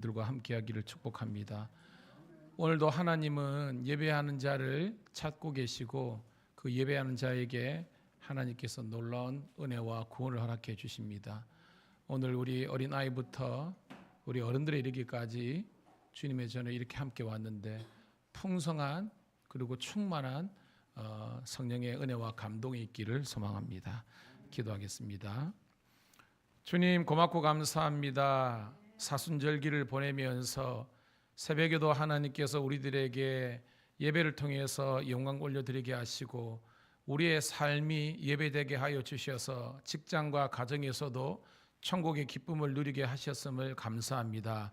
들과 함께하기를 축복합니다. 오늘도 하나님은 예배하는 자를 찾고 계시고 그 예배하는 자에게 하나님께서 놀라운 은혜와 구원을 허락해 주십니다. 오늘 우리 어린아이부터 우리 어른들에 이르기까지 주님의 전에 이렇게 함께 왔는데 풍성한 그리고 충만한 성령의 은혜와 감동이 있기를 소망합니다. 기도하겠습니다. 주님 고맙고 감사합니다. 사순절기를 보내면서 새벽에도 하나님께서 우리들에게 예배를 통해서 영광 올려드리게 하시고 우리의 삶이 예배되게 하여 주셔서 직장과 가정에서도 천국의 기쁨을 누리게 하셨음을 감사합니다.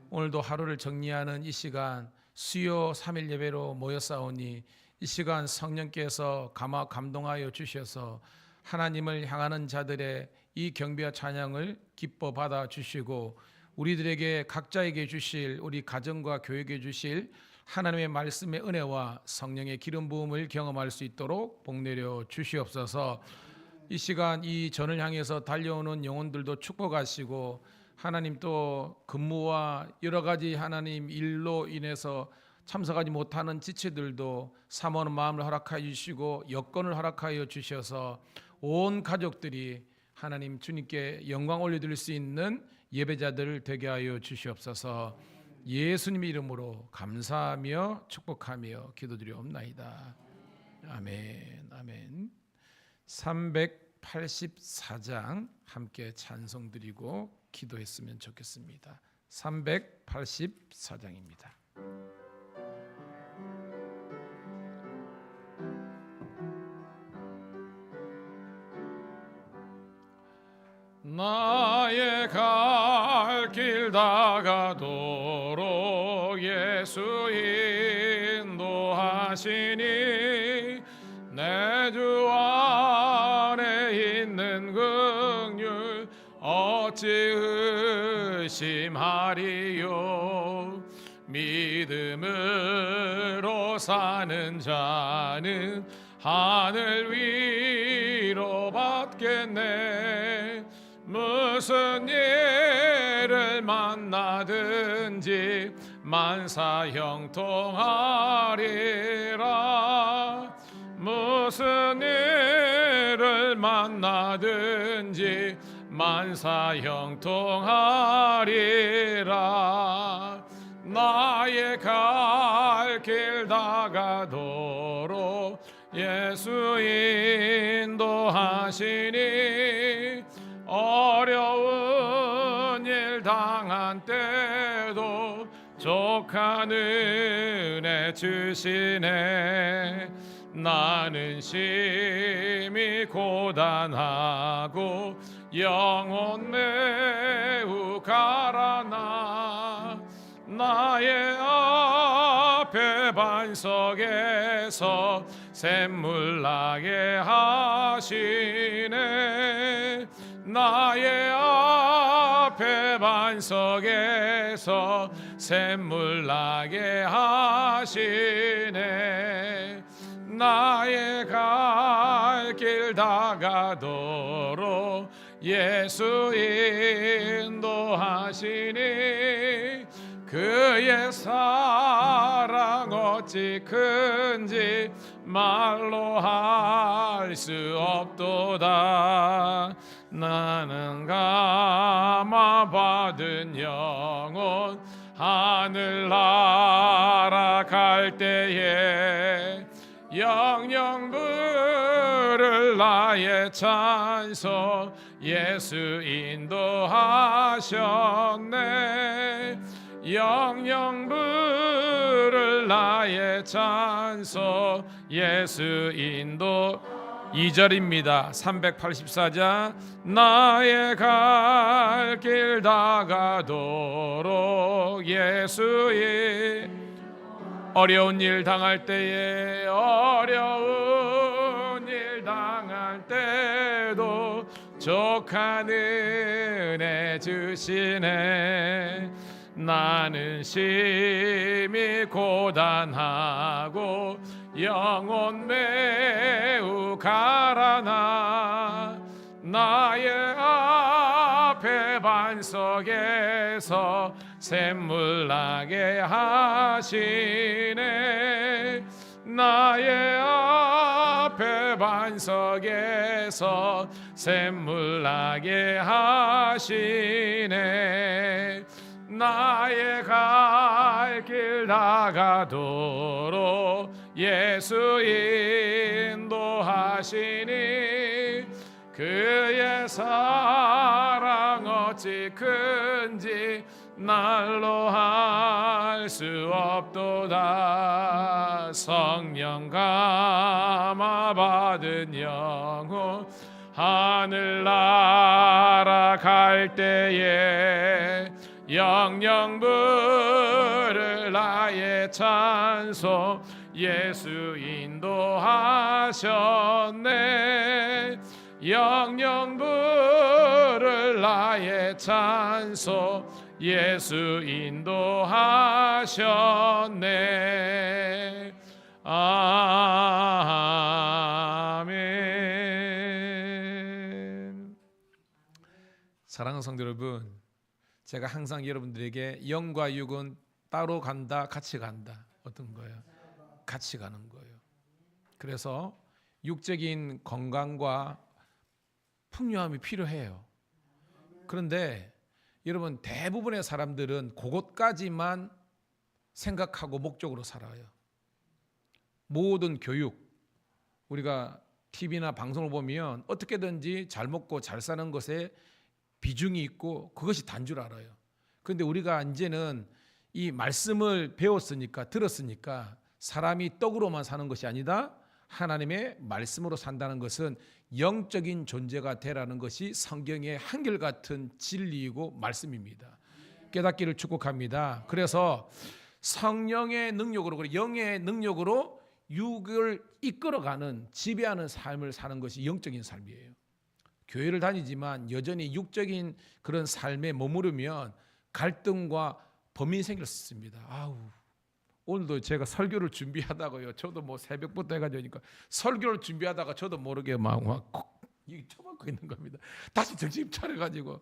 오늘도 하루를 정리하는 이 시간 수요 3일 예배로 모였사오니 이 시간 성령께서 감동하여 주셔서 하나님을 향하는 자들의 이 경배와 찬양을 기뻐 받아 주시고 우리들에게 각자에게 주실 우리 가정과 교회에 주실 하나님의 말씀의 은혜와 성령의 기름 부음을 경험할 수 있도록 복내려 주시옵소서. 이 시간 이 전을 향해서 달려오는 영혼들도 축복하시고 하나님 또 근무와 여러 가지 하나님 일로 인해서 참석하지 못하는 지체들도 사모하는 마음을 허락하여 주시고 여건을 허락하여 주셔서 온 가족들이 하나님 주님께 영광 올려드릴 수 있는 예배자들 되게 하여 주시옵소서. 예수님의 이름으로 감사하며 축복하며 기도드리옵나이다. 아멘. 아멘. 384장 함께 찬송 드리고 기도했으면 좋겠습니다. 384장입니다. 나의 갈 길 다가도록 예수 인도하시니 내 주 안에 있는 긍휼 어찌 의심하리요. 믿음으로 사는 자는 하늘 위로 받겠네. 무슨 일을 만나든지 만사 형통하리라. 무슨 일을 만나든지 만사 형통하리라. 나의 갈 길 다가도록 예수 인도하시니 어려운 일 당한 때도 족한 은혜 주시네. 나는 심히 고단하고 영혼 매우 가라나 나의 앞에 반석에서 샘물 나게 하시네. 나의 앞에 반석에서 샘물 나게 하시네. 나의 갈 길 다가도록 예수 인도하시니 그의 사랑 어찌 큰지 말로 할 수 없도다. 나는 감화 받은 영혼 하늘 날아갈 때에 영영 부를 나의 찬송 예수 인도하셨네. 영영 부를 나의 찬송 예수 인도 2절입니다. 384장 나의 갈 길 다가도록 예수의 어려운 일 당할 때에 어려운 일 당할 때도 족한 은혜 주시네. 나는 심히 고단하고 영혼 매우 가라나 나의 앞에 반석에서 샘물 나게 하시네. 나의 앞에 반석에서 샘물 나게 하시네. 나의 갈 길 나가도록 예수 인도하시니 그의 사랑 어찌 큰지 날로 할 수 없도다. 성령 감화 받은 영혼 하늘 날아갈 때에 영영 부를 나의 찬송 예수 인도하셨네. 영영 부를 나의 찬송 예수 인도하셨네. 아멘. 사랑하는 성도 여러분, 제가 항상 여러분들에게 영과 육은 따로 간다, 같이 간다. 어떤 거예요? 같이 가는 거예요. 그래서 육적인 건강과 풍요함이 필요해요. 그런데 여러분, 대부분의 사람들은 그것까지만 생각하고 목적으로 살아요. 모든 교육, 우리가 TV나 방송을 보면 어떻게든지 잘 먹고 잘 사는 것에 비중이 있고 그것이 단 줄 알아요. 그런데 우리가 이제는 이 말씀을 배웠으니까, 들었으니까 사람이 떡으로만 사는 것이 아니다, 하나님의 말씀으로 산다는 것은 영적인 존재가 되라는 것이 성경의 한결같은 진리이고 말씀입니다. 깨닫기를 축복합니다. 그래서 성령의 능력으로, 영의 능력으로 육을 이끌어가는, 지배하는 삶을 사는 것이 영적인 삶이에요. 교회를 다니지만 여전히 육적인 그런 삶에 머무르면 갈등과 범민이 생길 수 있습니다. 오늘도 제가 설교를 준비하다가요, 저도 뭐 새벽부터 해가지고 설교를 준비하다가 저도 모르게 막 처박고 있는 겁니다. 다시 정신 차려가지고,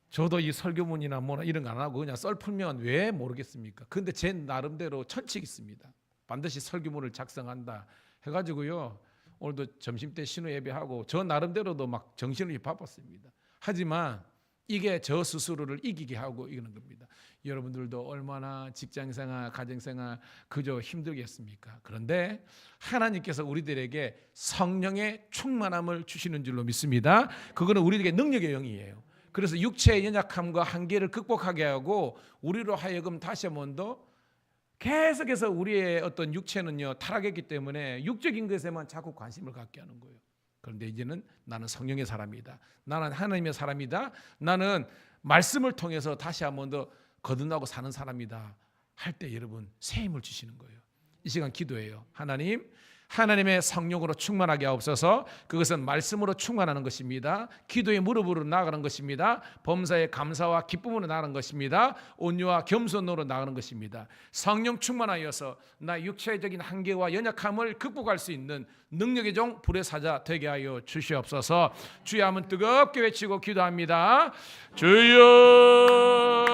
저도 이 설교문이나 뭐나 이런 거 안 하고 그냥 썰 풀면 왜 모르겠습니까? 근데 제 나름대로 천칙이 있습니다. 반드시 설교문을 작성한다 해가지고요, 오늘도 점심때 신호 예배하고 저 나름대로도 막 정신을 바빴습니다. 하지만 이게 저 스스로를 이기게 하고 이러는 겁니다. 여러분들도 얼마나 직장생활, 가정생활 그저 힘들겠습니까? 그런데 하나님께서 우리들에게 성령의 충만함을 주시는 줄로 믿습니다. 그거는 우리에게 능력의 영이에요. 그래서 육체의 연약함과 한계를 극복하게 하고 우리로 하여금 다시 한 번 더 계속해서 우리의 어떤 육체는요 타락했기 때문에 육적인 것에만 자꾸 관심을 갖게 하는 거예요. 그런데 이제는 나는 성령의 사람이다, 나는 하나님의 사람이다, 나는 말씀을 통해서 다시 한 번 더 거듭나고 사는 사람이다 할 때 여러분 새 힘을 주시는 거예요. 이 시간 기도해요. 하나님, 하나님의 성령으로 충만하게 하옵소서. 그것은 말씀으로 충만하는 것입니다. 기도의 무릎으로 나아가는 것입니다. 범사의 감사와 기쁨으로 나아가는 것입니다. 온유와 겸손으로 나아가는 것입니다. 성령 충만하여서 나 육체적인 한계와 연약함을 극복할 수 있는 능력의 종 불의 사자 되게 하여 주시옵소서. 주여 한번 뜨겁게 외치고 기도합니다. 주여,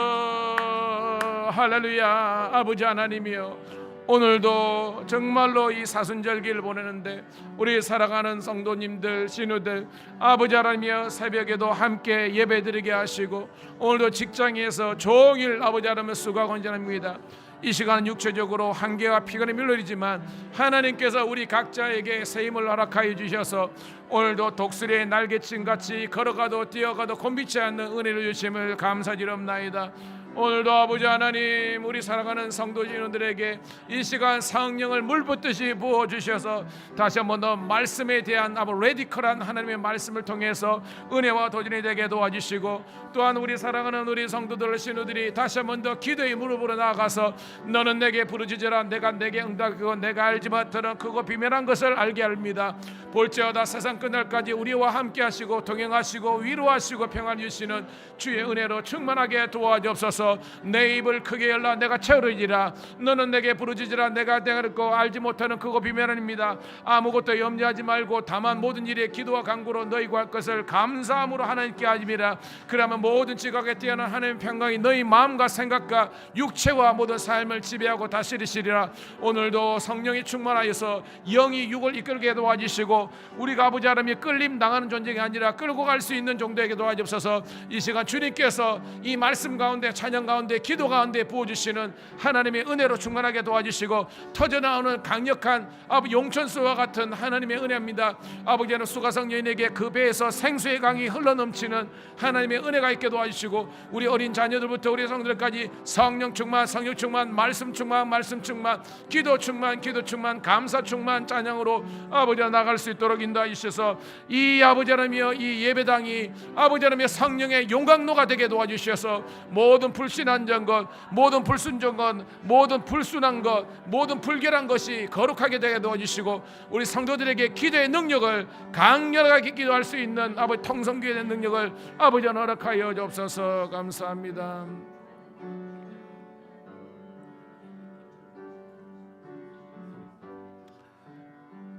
할렐루야. 아버지 하나님이여, 오늘도 정말로 이 사순절기를 보내는데 우리 살아가는 성도님들, 신우들, 아버지 하나님이여, 새벽에도 함께 예배드리게 하시고 오늘도 직장에서 종일 아버지 하나님을 수고하고 헌전합니다. 이 시간은 육체적으로 한계와 피곤이 밀려있지만 하나님께서 우리 각자에게 새 힘을 허락하여 주셔서 오늘도 독수리의 날개침같이 걸어가도 뛰어가도 곤비치 않는 은혜를 주심을 감사드리옵나이다. 오늘도 아버지 하나님, 우리 사랑하는 성도 진우들에게 이 시간 성령을 물붓듯이 부어주셔서 다시 한 번 더 말씀에 대한 레디컬한 하나님의 말씀을 통해서 은혜와 도전이 되게 도와주시고, 또한 우리 사랑하는 우리 성도들, 신우들이 다시 한 번 더 기도의 무릎으로 나아가서 너는 내게 부르짖으라, 내가 내게 응답하고 내가 알지 못하는 크고 비밀한 것을 알게 합니다. 볼지어다 세상 끝날까지 우리와 함께 하시고 동행하시고 위로하시고 평안 주시는 주의 은혜로 충만하게 도와주옵소서. 주셔서 내 입을 크게 열라 내가 채우리라. 너는 내게 부르짖으라 내가 대가리고 알지 못하는 크고 비밀한 입니다. 아무것도 염려하지 말고 다만 모든 일에 기도와 간구로 너희 구할 것을 감사함으로 하나님께 아심이라. 그러면 모든 지각에 뛰어난 하나님의 평강이 너희 마음과 생각과 육체와 모든 삶을 지배하고 다스리시리라. 오늘도 성령이 충만하여서 영이 육을 이끌게 도와주시고 우리가 아버지 하나님이 끌림 당하는 존재가 아니라 끌고 갈 수 있는 정도에게 도와주옵소서. 이 시간 주님께서 이 말씀 가운데 찬양 가운데 기도 가운데 부어주시는 하나님의 은혜로 충만하게 도와주시고 터져나오는 강력한 용천수와 같은 하나님의 은혜입니다. 아버지는 수가성 여인에게 그 배에서 생수의 강이 흘러넘치는 하나님의 은혜가 있게 도와주시고 우리 어린 자녀들부터 우리 성들까지 성령 충만 성령 충만 말씀 충만 말씀 충만 기도 충만 기도 충만 감사 충만 찬양으로 아버지와 나갈 수 있도록 인도하여 주셔서 이 아버지 하나님이여 이 예배당이 아버지 하나님의 성령의 용광로가 되게 도와주셔서 모든 불신한 것 모든 불순종 것 모든 불순한 것 모든 불결한 것이 거룩하게 되게 도와주시고 우리 성도들에게 기도의 능력을 강렬하게 기도할 수 있는 아버지 통성기도의 능력을 아버지 허락하여 주옵소서. 감사합니다.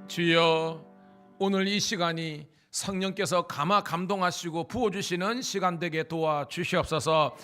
주여 오늘 이 시간이 성령께서 감동하시고 부어주시는 시간 되게 도와주시옵소서.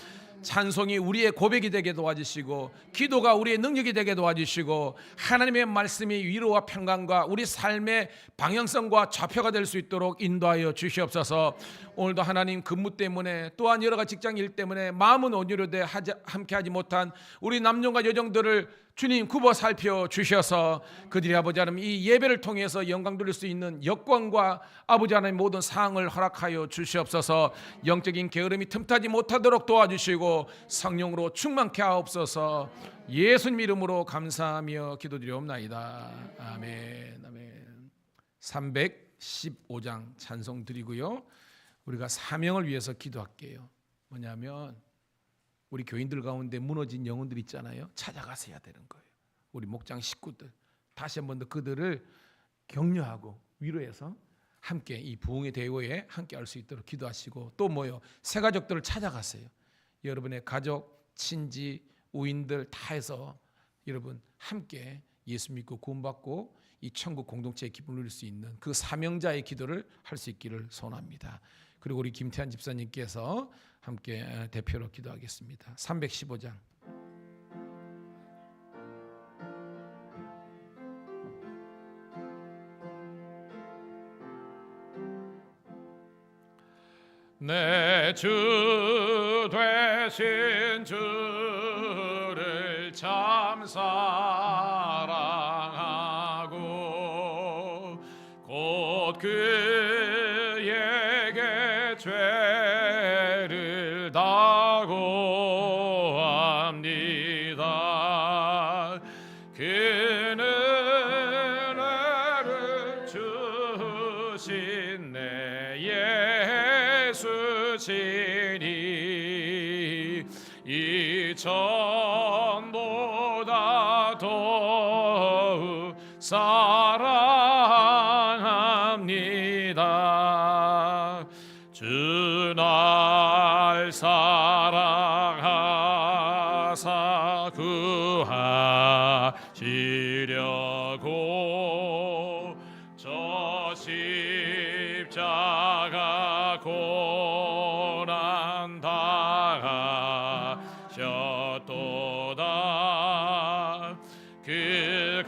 찬송이 우리의 고백이 되게 도와주시고 기도가 우리의 능력이 되게 도와주시고 하나님의 말씀이 위로와 평강과 우리 삶의 방향성과 좌표가 될 수 있도록 인도하여 주시옵소서. 오늘도 하나님 근무 때문에 또한 여러 가지 직장 일 때문에 마음은 온유로되 함께하지 못한 우리 남녀가 여정들을 주님 굽어 살펴 주셔서 그들이 아버지 하나님 이 예배를 통해서 영광 돌릴 수 있는 여건과 아버지 하나님 모든 사항을 허락하여 주시옵소서. 영적인 게으름이 틈타지 못하도록 도와주시고 성령으로 충만케 하옵소서. 예수님 이름으로 감사하며 기도드리옵나이다. 아멘. 아멘. 315장 찬송 드리고요. 우리가 사명을 위해서 기도할게요. 뭐냐면 우리 교인들 가운데 무너진 영혼들 있잖아요. 찾아가서 해야 되는 거예요. 우리 목장 식구들 다시 한 번 더 그들을 격려하고 위로해서 함께 이 부흥의 대회에 함께 할 수 있도록 기도하시고 또 뭐요? 새 가족들을 찾아가세요. 여러분의 가족, 친지, 우인들 다 해서 여러분 함께 예수 믿고 구원받고 이 천국 공동체의 기쁨을 누릴 수 있는 그 사명자의 기도를 할 수 있기를 소원합니다. 그리고 우리 김태한 집사님께서 함께 대표로 기도하겠습니다. 315장 내 주 되신 주를 참 사랑하고 곧 그에게 죄를 다고 합니다. 그는 은혜를 주신 내 예수시니 이전보다 더욱 사랑합니다. 주 날 사랑하사 구하시려고 저 십자가 고난 당하셨도다. 그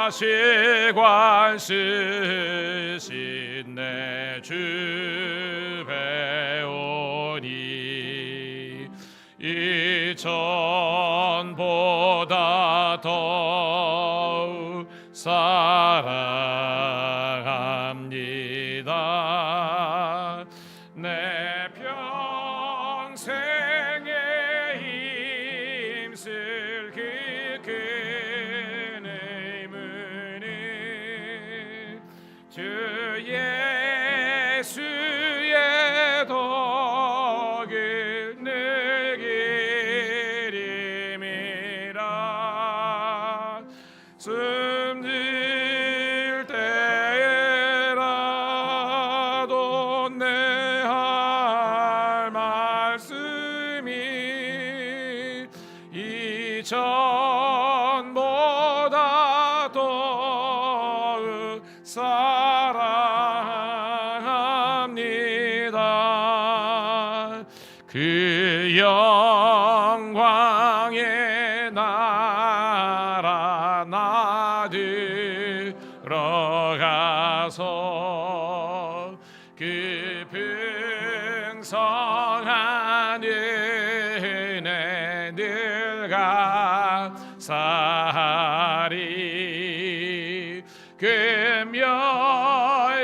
가시관 쓰신 내 주 배우니 이전보다 더욱 사랑합니다. 내 평생에 힘쓸 그의 문은 주 예수의 덕을 늘 기림이라. 숨질 이전보다 더욱 사랑합니다. 그 영광의 나라 나 들어가서 그 풍성한 은혜 늘 감사하리.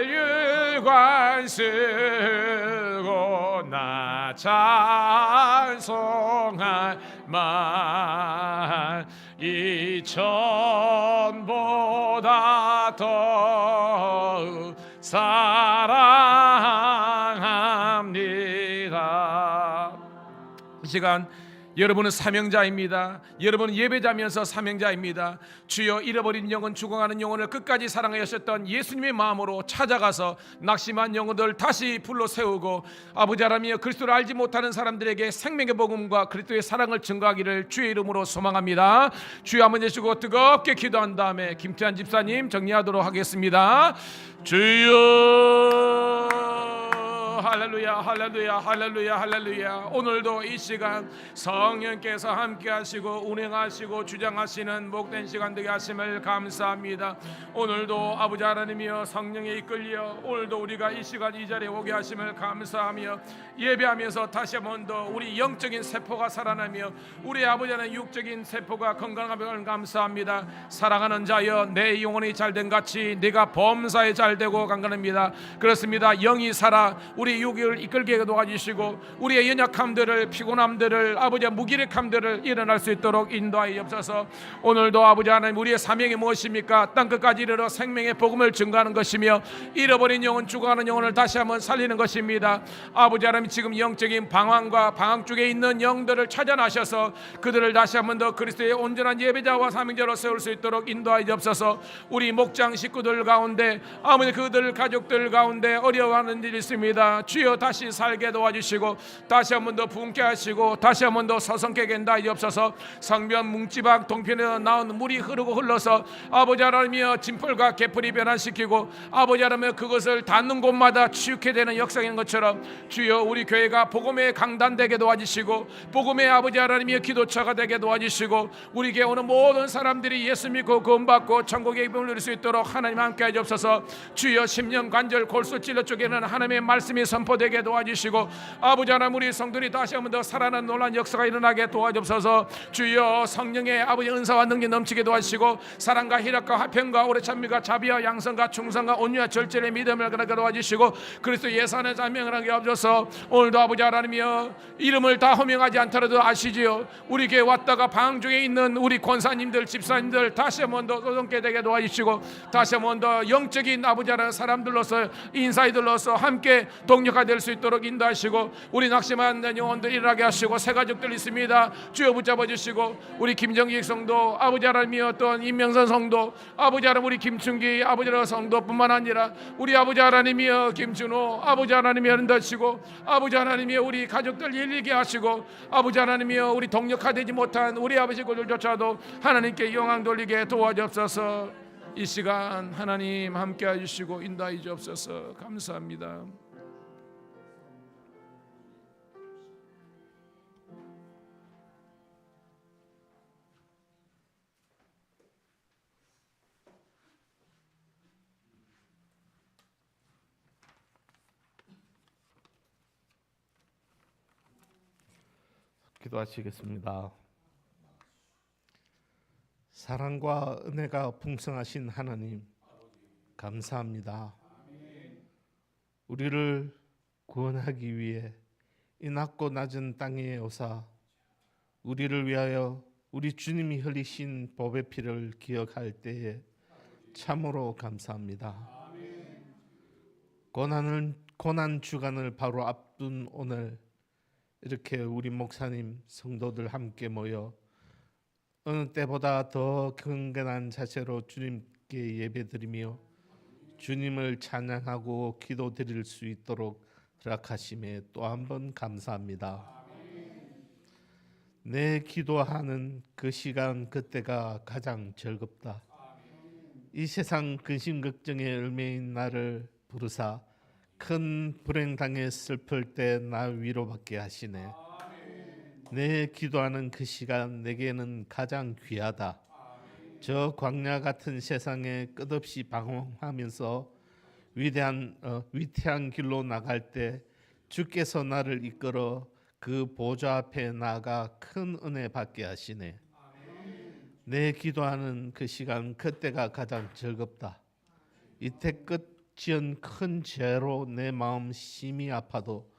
금멸유관 쓰고 나 찬송할 만 이전보다 더욱 사랑합니다. 이 시간 여러분은 사명자입니다. 여러분은 예배자면서 사명자입니다. 주여, 잃어버린 영혼, 죽어가는 영혼을 끝까지 사랑하셨던 예수님의 마음으로 찾아가서 낙심한 영혼들 다시 불러 세우고 아버지 하나님, 그리스도를 알지 못하는 사람들에게 생명의 복음과 그리스도의 사랑을 증거하기를 주의 이름으로 소망합니다. 주여 한번 해주시고 뜨겁게 기도한 다음에 김태환 집사님 정리하도록 하겠습니다. 주여, 할렐루야, 할렐루야, 할렐루야, 할렐루야. 오늘도 이 시간 성령께서 함께 하시고 운행하시고 주장하시는 복된 시간 되게 하심을 감사합니다. 오늘도 아버지 하나님이여 성령에 이끌려 오늘도 우리가 이 시간 이 자리에 오게 하심을 감사하며 예배하면서 다시 한 번 더 우리 영적인 세포가 살아나며 우리 아버지 하나님 육적인 세포가 건강함을 감사합니다. 사랑하는 자여, 내 영혼이 잘된 같이 네가 범사에 잘되고 강건합니다. 그렇습니다. 영이 살아 우리 육을 이끌게 도와주시고 우리의 연약함들을, 피곤함들을, 아버지의 무기력함들을 일어날 수 있도록 인도하여 주옵소서. 오늘도 아버지 하나님, 우리의 사명이 무엇입니까? 땅끝까지 이르러 생명의 복음을 증거하는 것이며 잃어버린 영혼, 죽어가는 영혼을 다시 한번 살리는 것입니다. 아버지 하나님, 지금 영적인 방황과 방황 쪽에 있는 영들을 찾아나셔서 그들을 다시 한번 더 그리스도의 온전한 예배자와 사명자로 세울 수 있도록 인도하여 주옵소서. 우리 목장 식구들 가운데 아버지 그들 가족들 가운데 어려워하는 일이 있습니다. 주여 다시 살게 도와주시고 다시 한 번 더 부흥케 하시고 다시 한 번 더 서성케 된다 하옵소서. 성변 뭉지박 동편에서 나온 물이 흐르고 흘러서 아버지 하나님이여 진펄과 개풀이 변화시키고 아버지 하나님 그것을 닿는 곳마다 치유케 되는 역사인 것처럼 주여 우리 교회가 복음의 강단 되게 도와주시고 복음의 아버지 하나님이여 기도처가 되게 도와주시고 우리 교회 오는 모든 사람들이 예수 믿고 구원받고 천국의 기쁨을 누릴 수 있도록 하나님 함께 하옵소서. 주여 심령 관절 골수 찔러 쪽에는 하나님의 말씀이 선포되게 도와주시고 아버지 하나님 우리 성도들이 다시 한번 더 살아나는 놀라운 역사가 일어나게 도와주옵소서. 주여 성령의 아버지 은사와 능력 넘치게 도와주시고 사랑과 희락과 화평과 오래 참미가 자비와 양성과 충성과 온유와 절제의 믿음을 그렇게 도와주시고 그리스도 예산의 자명을 하게 하옵소서. 오늘도 아버지 하나님이여 이름을 다 호명하지 않더라도 아시지요. 우리 교회 왔다가 방 중에 있는 우리 권사님들 집사님들 다시 한번 더 소동케 되게 도와주시고 다시 한번 더 영적인 아버지 하나님 사람들로서 인사이들로서 함께 동력화 될 수 있도록 인도하시고 우리 낙심한 영혼들 일어나게 하시고 새 가족들 있습니다. 주여 붙잡아 주시고 우리 김정기 성도 아버지 하나님이여 어떤 임명선 성도 아버지 하나님 우리 김춘기 아버지 하나님 성도뿐만 아니라 우리 아버지 하나님이여 김준호 아버지 하나님이여 인도하시고 아버지 하나님이여 우리 가족들 일리게 하시고 아버지 하나님이여 우리 동력화되지 못한 우리 아버지들조차도 하나님께 영광 돌리게 도와주옵소서. 이 시간 하나님 함께 해주시고 인도해 주옵소서. 감사합니다. 기도하시겠습니다. 사랑과 은혜가 풍성하신 하나님 감사합니다. 우리를 구원하기 위해 이 낮고 낮은 땅에 오사 우리를 위하여 우리 주님이 흘리신 보배 피를 기억할 때에 참으로 감사합니다. 고난 주간을 바로 앞둔 오늘 이렇게 우리 목사님 성도들 함께 모여 어느 때보다 더 경건한 자세로 주님께 예배드리며 주님을 찬양하고 기도드릴 수 있도록 허락하심에 또 한 번 감사합니다. 내 기도하는 그 시간 그때가 가장 즐겁다. 이 세상 근심 걱정에 얽매인 나를 부르사 큰 불행 당해 슬플 때 나 위로받게 하시네. 내 기도하는 그 시간 내게는 가장 귀하다. 저 광야 같은 세상에 끝없이 방황하면서 위태한 길로 나갈 때 주께서 나를 이끌어 그 보좌 앞에 나아가 큰 은혜 받게 하시네. 내 기도하는 그 시간 그때가 가장 즐겁다. 이때껏 지은 큰 죄로 내 마음 심히 아파도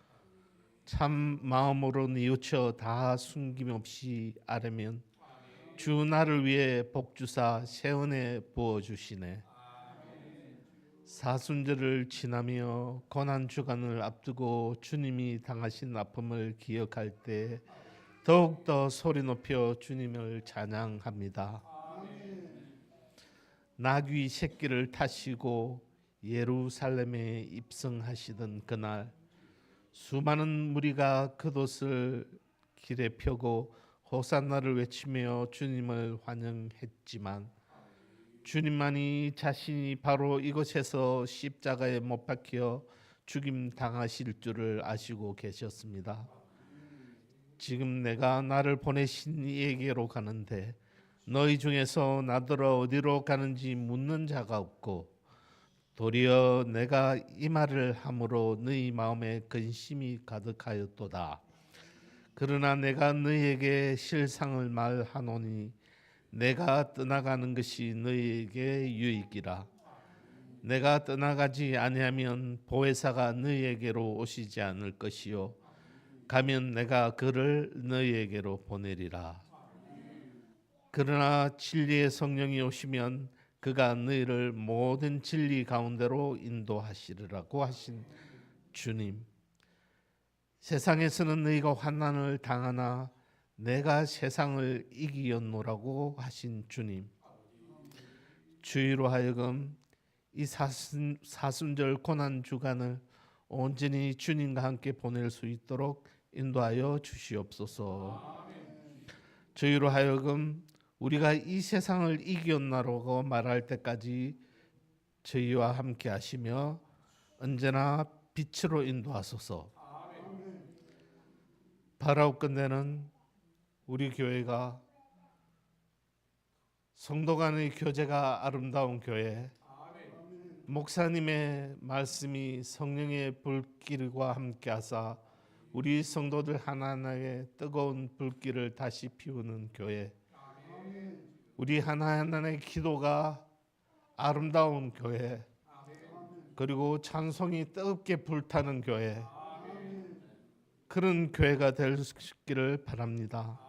참 마음으로 뉘우쳐 다 숨김없이 아뢰면 주 나를 위해 복주사 새 은혜 부어주시네. 사순절을 지나며 고난 주간을 앞두고 주님이 당하신 아픔을 기억할 때 더욱더 소리 높여 주님을 찬양합니다. 나귀 새끼를 타시고 예루살렘에 입성하시던 그날 수많은 무리가 겉옷을 길에 펴고 호산나를 외치며 주님을 환영했지만 주님만이 자신이 바로 이곳에서 십자가에 못 박혀 죽임 당하실 줄을 아시고 계셨습니다. 지금 내가 나를 보내신 이에게로 가는데 너희 중에서 나더러 어디로 가는지 묻는 자가 없고 도리어 내가 이 말을 함으로 너희 마음에 근심이 가득하였도다. 그러나 내가 너희에게 실상을 말하노니 내가 떠나가는 것이 너희에게 유익이라. 내가 떠나가지 아니하면 보혜사가 너희에게로 오시지 않을 것이요 가면 내가 그를 너희에게로 보내리라. 그러나 진리의 성령이 오시면 그가 너희를 모든 진리 가운데로 인도하시리라고 하신 주님. 세상에서는 너희가 환난을 당하나 내가 세상을 이기었노라고 하신 주님. 주의로 하여금 이 사순절 고난 주간을 온전히 주님과 함께 보낼 수 있도록 인도하여 주시옵소서. 주의로 하여금 우리가 이 세상을 이기었나라고 말할 때까지 저희와 함께 하시며 언제나 빛으로 인도하소서. 바라옵 건대는 우리 교회가 성도 간의 교제가 아름다운 교회, 목사님의 말씀이 성령의 불길과 함께 하사 우리 성도들 하나하나의 뜨거운 불길을 다시 피우는 교회, 우리 하나하나의 기도가 아름다운 교회, 그리고 찬송이 뜨겁게 불타는 교회, 그런 교회가 될 수 있기를 바랍니다.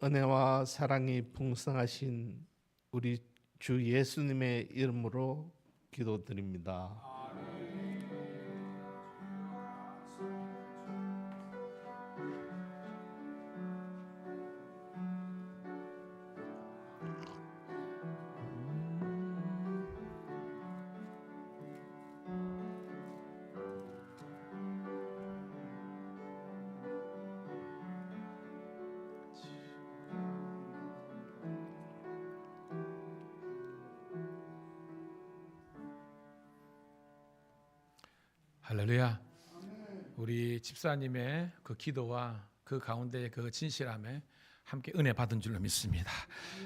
은혜와 사랑이 풍성하신 우리 주 예수님의 이름으로 기도드립니다. 할렐루야. 우리 집사님의 그 기도와 그 가운데의 그 진실함에 함께 은혜 받은 줄로 믿습니다.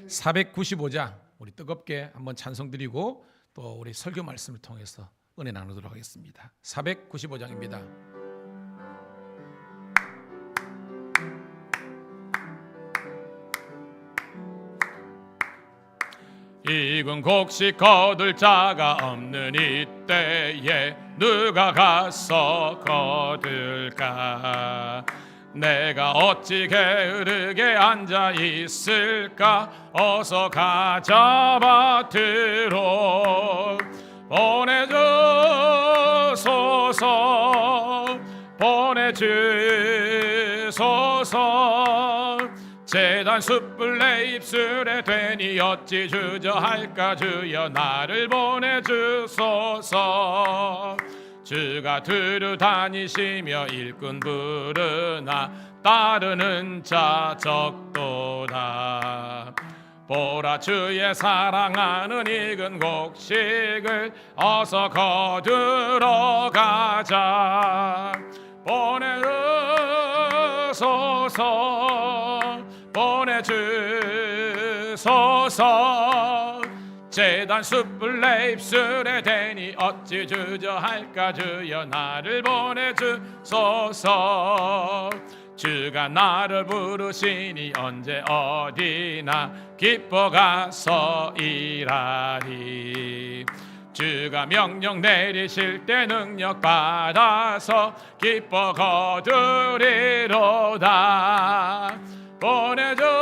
495장 우리 뜨겁게 한번 찬송 드리고 또 우리 설교 말씀을 통해서 은혜 나누도록 하겠습니다. 495장입니다. 익은 곡식 거둘 자가 없는 이때에 누가 가서 거둘까? 내가 어찌 게으르게 앉아 있을까? 어서 가져봐 들어 보내주소서 보내주소서. 제단 숯불 내 입술에 되니 어찌 주저할까? 주여 나를 보내주소서. 주가 두루 다니시며 일꾼 부르나 따르는 자 적도다. 보라 주의 사랑하는 익은 곡식을 어서 거두러 가자. 보내주소서 제단 숯불 내 입술에 대니 어찌 주저할까. 주여 나를 보내주소서. 주가 나를 부르시니 언제 어디나 기뻐 가서 일하리. 주가 명령 내리실 때 능력 받아서 기뻐 거두리로다. 보내주소서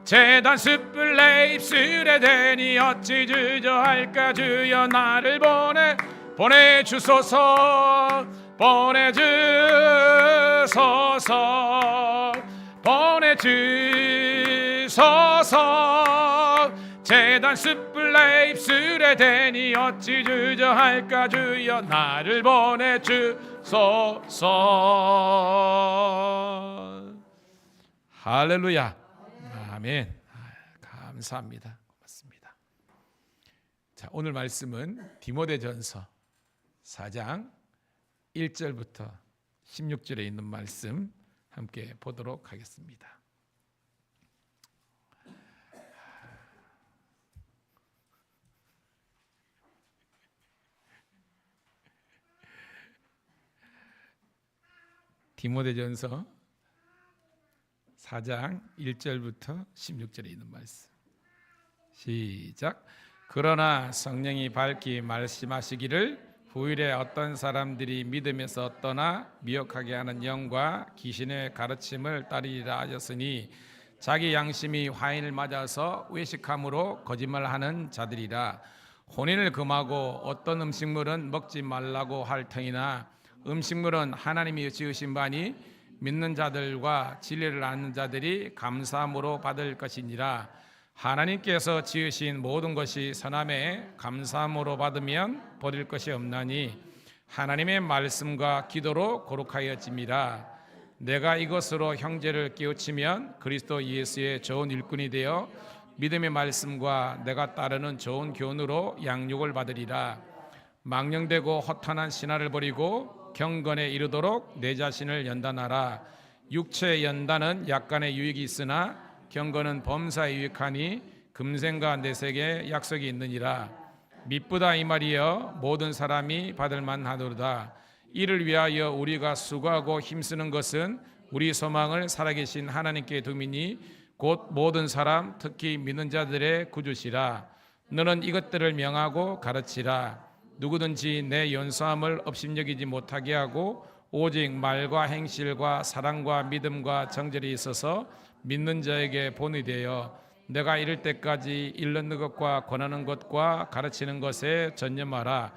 제단 숯불 내 입술에 대니 어찌 주저할까. 주여 나를 보내주소서. 제단 숯불 내 입술에 대니 어찌 주저할까. 주여 나를 보내주소서. 할렐루야. 아멘. 감사합니다. 고맙습니다. 자, 오늘 말씀은 디모데전서 4장 1절부터 16절에 있는 말씀 함께 보도록 하겠습니다. 디모데전서 4장 1절부터 16절에 있는 말씀. 시작. 그러나 성령이 밝히 말씀하시기를 후일에 어떤 사람들이 믿음에서 떠나 미혹하게 하는 영과 귀신의 가르침을 따르리라 하셨으니 자기 양심이 화인을 맞아서 외식함으로 거짓말하는 자들이라. 혼인을 금하고 어떤 음식물은 먹지 말라고 할 터이나 음식물은 하나님이 지으신 바니 믿는 자들과 진리를 아는 자들이 감사함으로 받을 것이니라. 하나님께서 지으신 모든 것이 선함에 감사함으로 받으면 버릴 것이 없나니 하나님의 말씀과 기도로 거룩하여짐이라. 내가 이것으로 형제를 깨우치면 그리스도 예수의 좋은 일꾼이 되어 믿음의 말씀과 내가 따르는 좋은 교훈으로 양육을 받으리라. 망령되고 허탄한 신화를 버리고 경건에 이르도록 내 자신을 연단하라. 육체의 연단은 약간의 유익이 있으나 경건은 범사에 유익하니 금생과 내색에 약속이 있느니라. 미쁘다 이 말이여 모든 사람이 받을 만하도다. 이를 위하여 우리가 수고하고 힘쓰는 것은 우리 소망을 살아계신 하나님께 두미니 곧 모든 사람 특히 믿는 자들의 구주시라. 너는 이것들을 명하고 가르치라. 누구든지 내 연소함을 업신여기지 못하게 하고 오직 말과 행실과 사랑과 믿음과 정절이 있어서 믿는 자에게 본이 되어 내가 이를 때까지 일러는 것과 권하는 것과 가르치는 것에 전념하라.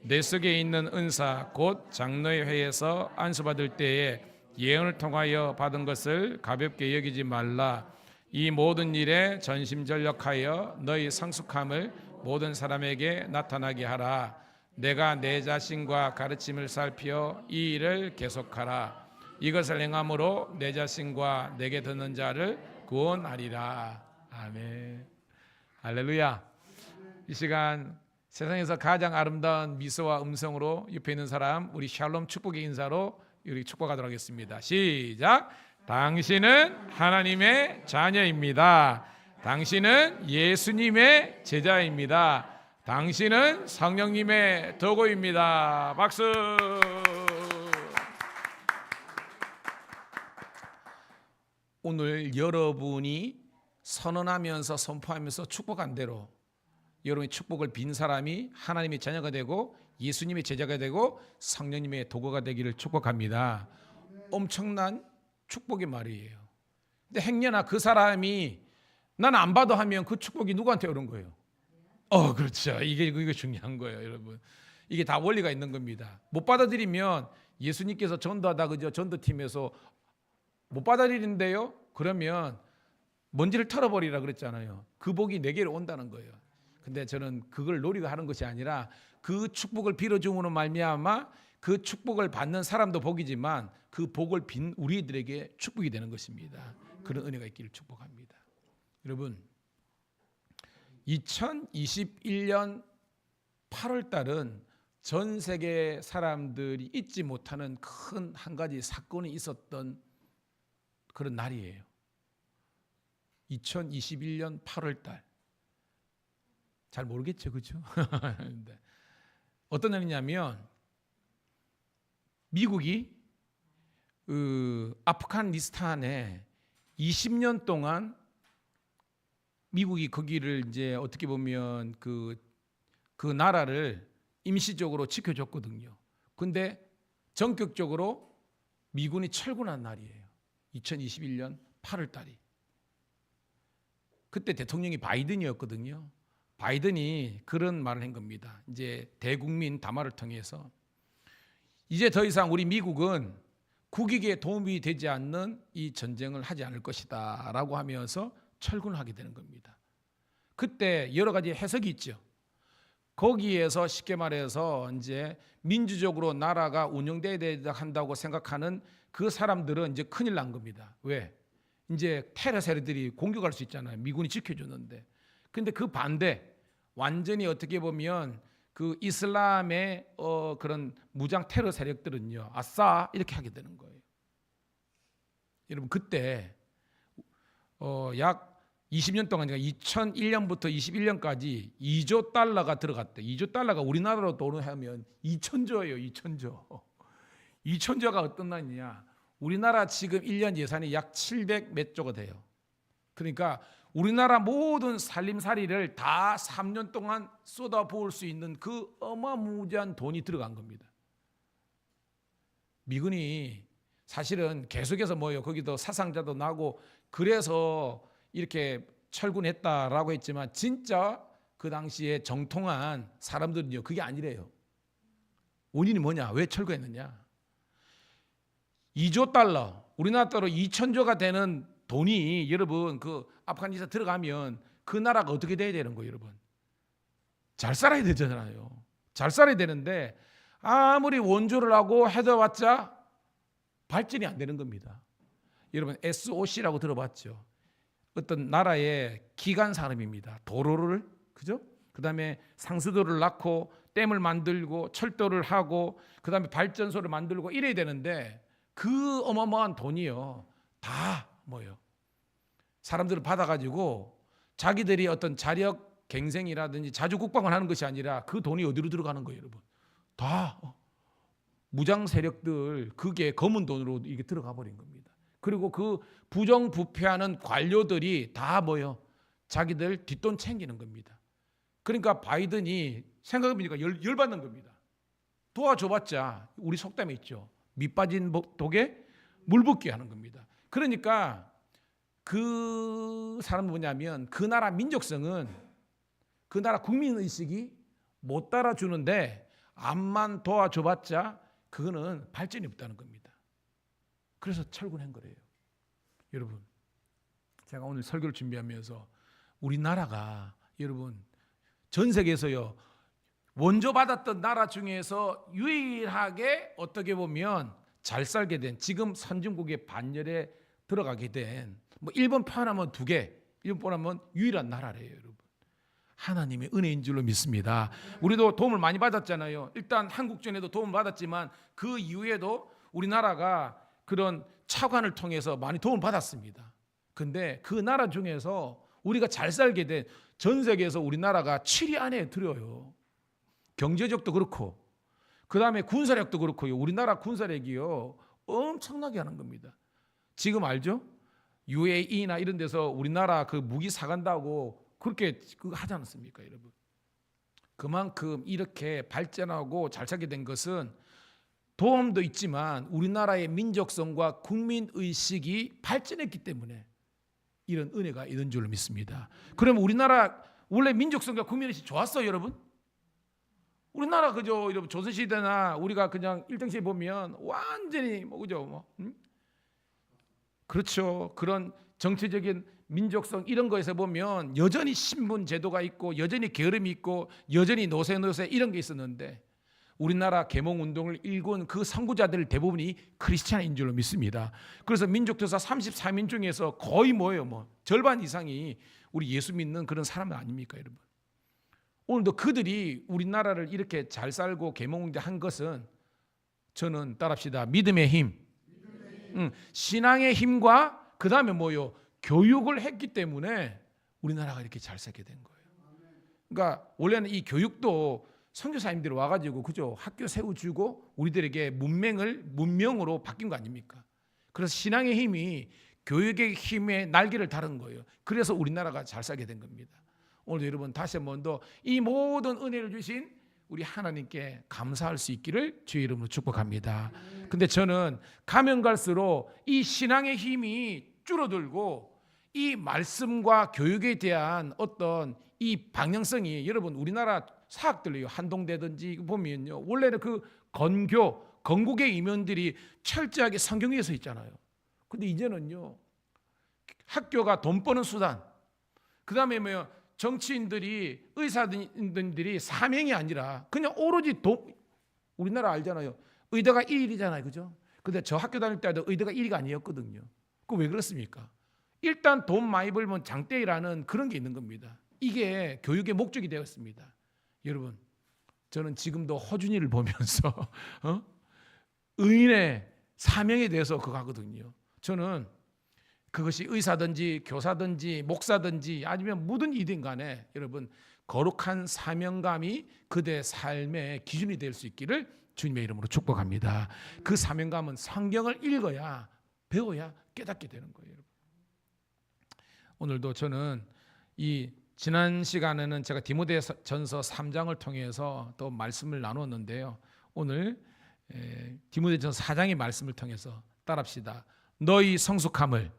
내 속에 있는 은사 곧 장로의 회에서 안수받을 때에 예언을 통하여 받은 것을 가볍게 여기지 말라. 이 모든 일에 전심전력하여 너희 성숙함을 모든 사람에게 나타나게 하라. 내가 내 자신과 가르침을 살펴 이 일을 계속하라. 이것을 행함으로 내 자신과 내게 듣는 자를 구원하리라. 아멘. 할렐루야. 이 시간 세상에서 가장 아름다운 미소와 음성으로 옆에 있는 사람 우리 샬롬 축복의 인사로 우리 축복하도록 하겠습니다. 시작. 당신은 하나님의 자녀입니다. 당신은 예수님의 제자입니다. 당신은 성령님의 도구입니다. 박수. 오늘 여러분이 선언하면서 선포하면서 축복한 대로 여러분의 축복을 빈 사람이 하나님의 자녀가 되고 예수님의 제자가 되고 성령님의 도구가 되기를 축복합니다. 엄청난 축복의 말이에요. 근데 행여나 그 사람이 나는 안 받아 하면 그 축복이 누구한테 오는 거예요? 그렇죠. 이게 중요한 거예요, 여러분. 이게 다 원리가 있는 겁니다. 못 받아들이면 예수님께서 전도하다 그죠? 전도팀에서 못 받아들이는데요. 그러면 먼지를 털어버리라 그랬잖아요. 그 복이 내게로 온다는 거예요. 근데 저는 그걸 노리고 하는 것이 아니라 그 축복을 빌어줌으로 말미암아 그 축복을 받는 사람도 복이지만 그 복을 빈 우리들에게 축복이 되는 것입니다. 그런 은혜가 있기를 축복합니다. 여러분, 2021년 8월 달은 전 세계 사람들이 잊지 못하는 큰 한 가지 사건이 있었던 그런 날이에요. 2021년 8월 달. 잘 모르겠죠, 그렇죠? 어떤 날이냐면 미국이 아프가니스탄에 20년 동안 미국이 거기를 이제 어떻게 보면 그 나라를 임시적으로 지켜줬거든요. 근데 전격적으로 미군이 철군한 날이에요. 2021년 8월 달이. 그때 대통령이 바이든이었거든요. 바이든이 그런 말을 한 겁니다. 이제 대국민 담화를 통해서 이제 더 이상 우리 미국은 국익에 도움이 되지 않는 이 전쟁을 하지 않을 것이다 라고 하면서 철군을 하게 되는 겁니다. 그때 여러 가지 해석이 있죠. 거기에서 쉽게 말해서 이제 민주적으로 나라가 운영돼야 한다고 생각하는 그 사람들은 이제 큰일 난 겁니다. 왜? 이제 테러 세력들이 공격할 수 있잖아요. 미군이 지켜줬는데. 근데 그 반대, 완전히 어떻게 보면 그 이슬람의 그런 무장 테러 세력들은요, 아싸 이렇게 하게 되는 거예요. 여러분, 그때 약 20년 동안, 그러니까 2001년부터 21년까지 2조 달러가 들어갔대. 2조 달러가 우리나라로 돈으로 2천조예요. 2천조. 2천조가 어떤 날이냐? 우리나라 지금 1년 예산이 약 700 몇 조가 돼요. 그러니까 우리나라 모든 살림살이를 다 3년 동안 쏟아부을 수 있는 그 어마무지한 돈이 들어간 겁니다. 미군이 사실은 계속해서 거기도 사상자도 나고 그래서 이렇게 철군했다라고 했지만 진짜 그 당시에 정통한 사람들은요, 그게 아니래요. 원인이 뭐냐? 왜 철거했느냐? 2조 달러, 우리나라 달러 2천조가 되는 돈이 여러분 그 아프가니스탄 들어가면 그 나라가 어떻게 돼야 되는 거예요, 여러분? 잘 살아야 되잖아요. 잘 살아야 되는데 아무리 원조를 하고 해둬봤자 발전이 안 되는 겁니다. 여러분 SOC라고 들어봤죠? 어떤 나라의 기간 산업입니다. 도로를, 그죠? 그다음에 상수도를 낳고 댐을 만들고 철도를 하고 그다음에 발전소를 만들고 이래야 되는데 그 어마어마한 돈이요 다 사람들을 받아가지고 자기들이 어떤 자력 갱생이라든지 자주 국방을 하는 것이 아니라 그 돈이 어디로 들어가는 거예요, 여러분? 다 무장 세력들 그게 검은 돈으로 이게 들어가 버린 겁니다. 그리고 그 부정부패하는 관료들이 다 자기들 뒷돈 챙기는 겁니다. 그러니까 바이든이 생각해보니까 열받는 겁니다. 도와줘봤자 우리 속담에 있죠. 밑 빠진 독에 물 붓게 하는 겁니다. 그러니까 그 사람은 뭐냐면 그 나라 민족성은 그 나라 국민의식이 못 따라주는데 암만 도와줘봤자 그거는 발전이 없다는 겁니다. 그래서 철군한 거래요. 여러분, 제가 오늘 설교를 준비하면서 우리나라가 여러분 전 세계에서요 원조 받았던 나라 중에서 유일하게 어떻게 보면 잘 살게 된 지금 선진국의 반열에 들어가게 된 일본 포함하면 2개, 일본 포함하면 유일한 나라래요, 여러분. 하나님의 은혜인 줄로 믿습니다. 우리도 도움을 많이 받았잖아요. 일단 한국전에도 도움을 받았지만 그 이후에도 우리나라가 그런 차관을 통해서 많이 도움을 받았습니다. 근데 그 나라 중에서 우리가 잘 살게 된 전 세계에서 우리나라가 7위 안에 들어요. 경제력도 그렇고 그 다음에 군사력도 그렇고요. 우리나라 군사력이요 엄청나게 하는 겁니다. 지금 알죠? UAE나 이런 데서 우리나라 그 무기 사간다고 그렇게 하지 않았습니까, 여러분? 그만큼 이렇게 발전하고 잘 살게 된 것은 도움도 있지만 우리나라의 민족성과 국민의식이 발전했기 때문에 이런 은혜가 있는 줄로 믿습니다. 그럼 우리나라 원래 민족성과 국민의식이 좋았어요, 여러분? 우리나라 그저 여러분 조선시대나 우리가 그냥 일등시에 보면 완전히 그죠? 그렇죠. 그런 정치적인 민족성 이런 거에서 보면 여전히 신분 제도가 있고 여전히 게으름이 있고 여전히 노세 이런 게 있었는데 우리나라 계몽운동을 일군 그 선구자들 대부분이 크리스찬인 줄로 믿습니다. 그래서 민족대사 34민 중에서 거의 절반 이상이 우리 예수 믿는 그런 사람 아닙니까, 여러분? 오늘도 그들이 우리나라를 이렇게 잘 살고 계몽운동 한 것은 저는 따라합시다. 믿음의 힘, 신앙의 힘과 그 다음에 교육을 했기 때문에 우리나라가 이렇게 잘 살게 된 거예요. 그러니까 원래는 이 교육도 선교사님들이 와가지고 그죠 학교 세워주고 우리들에게 문명으로 바뀐 거 아닙니까? 그래서 신앙의 힘이 교육의 힘에 날개를 다른 거예요. 그래서 우리나라가 잘 살게 된 겁니다. 오늘 여러분 다시 한 번 더 이 모든 은혜를 주신 우리 하나님께 감사할 수 있기를 주의 이름으로 축복합니다. 근데 저는 가면 갈수록 이 신앙의 힘이 줄어들고 이 말씀과 교육에 대한 어떤 이 방향성이 여러분 우리나라 사학들이요 한동대든지 보면요 원래는 그 건국의 이면들이 철저하게 성경 위에 서 있잖아요. 근데 이제는요 학교가 돈 버는 수단, 그 다음에 정치인들이 의사들이 사명이 아니라 그냥 오로지 우리나라 알잖아요. 의대가 1일이잖아요, 그죠? 근데 저 학교 다닐 때도 의대가 1위가 아니었거든요. 그 왜 그렇습니까? 일단 돈 많이 벌면 장대일하는 그런 게 있는 겁니다. 이게 교육의 목적이 되었습니다. 여러분, 저는 지금도 허준이를 보면서 의인의 사명에 대해서 그거 하거든요. 저는 그것이 의사든지 교사든지 목사든지 아니면 모든 이든 간에 여러분 거룩한 사명감이 그대의 삶의 기준이 될 수 있기를 주님의 이름으로 축복합니다. 그 사명감은 성경을 읽어야 배워야 깨닫게 되는 거예요. 여러분. 오늘도 저는 이 지난 시간에는 제가 디모데전서 3장을 통해서 또 말씀을 나눴는데요. 오늘 디모데전서 4장의 말씀을 통해서 따라합시다. 너희 성숙함을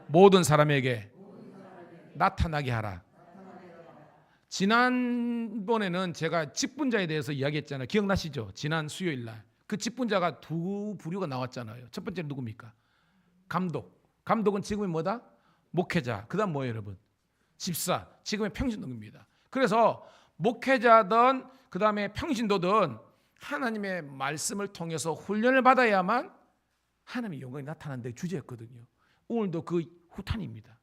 모든 사람에게 나타나게 하라. 지난번에는 제가 직분자에 대해서 이야기했잖아요. 기억나시죠? 지난 수요일 날. 그 직분자가 두 부류가 나왔잖아요. 첫 번째는 누굽니까? 감독. 감독은 지금이 뭐다? 목회자. 그 다음 뭐예요, 여러분? 집사. 지금의 평신도입니다. 그래서 목회자든 그 다음에 평신도든 하나님의 말씀을 통해서 훈련을 받아야만 하나님의 영광이 나타나는 데 주제였거든요. 오늘도 그 후탄입니다.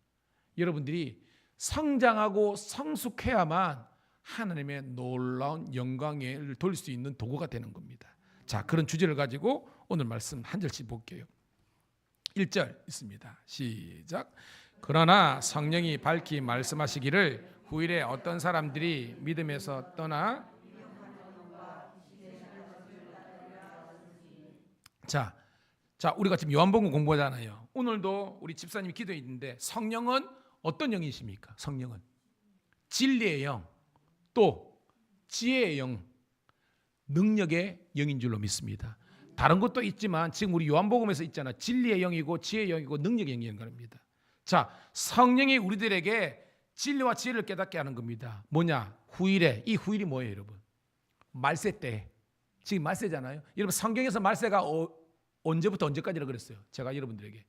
여러분들이 성장하고 성숙해야만 하나님의 놀라운 영광을 돌릴 수 있는 도구가 되는 겁니다. 자, 그런 주제를 가지고 오늘 말씀 한 절씩 볼게요. 1절 있습니다. 시작. 그러나 성령이 밝히 말씀하시기를 후일에 어떤 사람들이 믿음에서 떠나 자, 우리가 지금 요한복음 공부하잖아요. 오늘도 우리 집사님이 기도해 있는데 성령은 어떤 영이십니까? 성령은 진리의 영, 또 지혜의 영, 능력의 영인 줄로 믿습니다. 다른 것도 있지만 지금 우리 요한복음에서 있잖아. 진리의 영이고 지혜의 영이고 능력의 영인 겁니다. 자, 성령이 우리들에게 진리와 지혜를 깨닫게 하는 겁니다. 뭐냐? 후일에. 이 후일이 뭐예요, 여러분? 말세 때. 지금 말세잖아요. 여러분 성경에서 말세가 언제부터 언제까지라 그랬어요? 제가 여러분들에게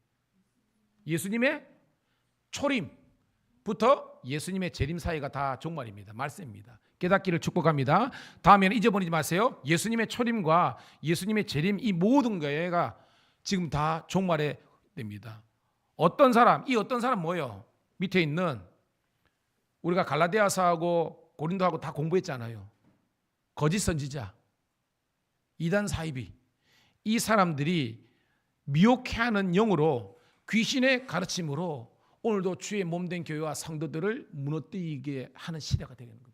예수님의 초림부터 예수님의 재림 사이가 다 종말입니다. 말세입니다. 깨닫기를 축복합니다. 다음에는 잊어버리지 마세요. 예수님의 초림과 예수님의 재림 이 모든 거가 지금 다 종말에 됩니다. 어떤 사람 뭐예요? 밑에 있는 우리가 갈라디아서하고 고린도하고 다 공부했잖아요. 거짓 선지자, 이단 사이비, 이 사람들이 미혹해하는 영으로 귀신의 가르침으로 오늘도 주의 몸된 교회와 성도들을 무너뜨리게 하는 시대가 되는 겁니다.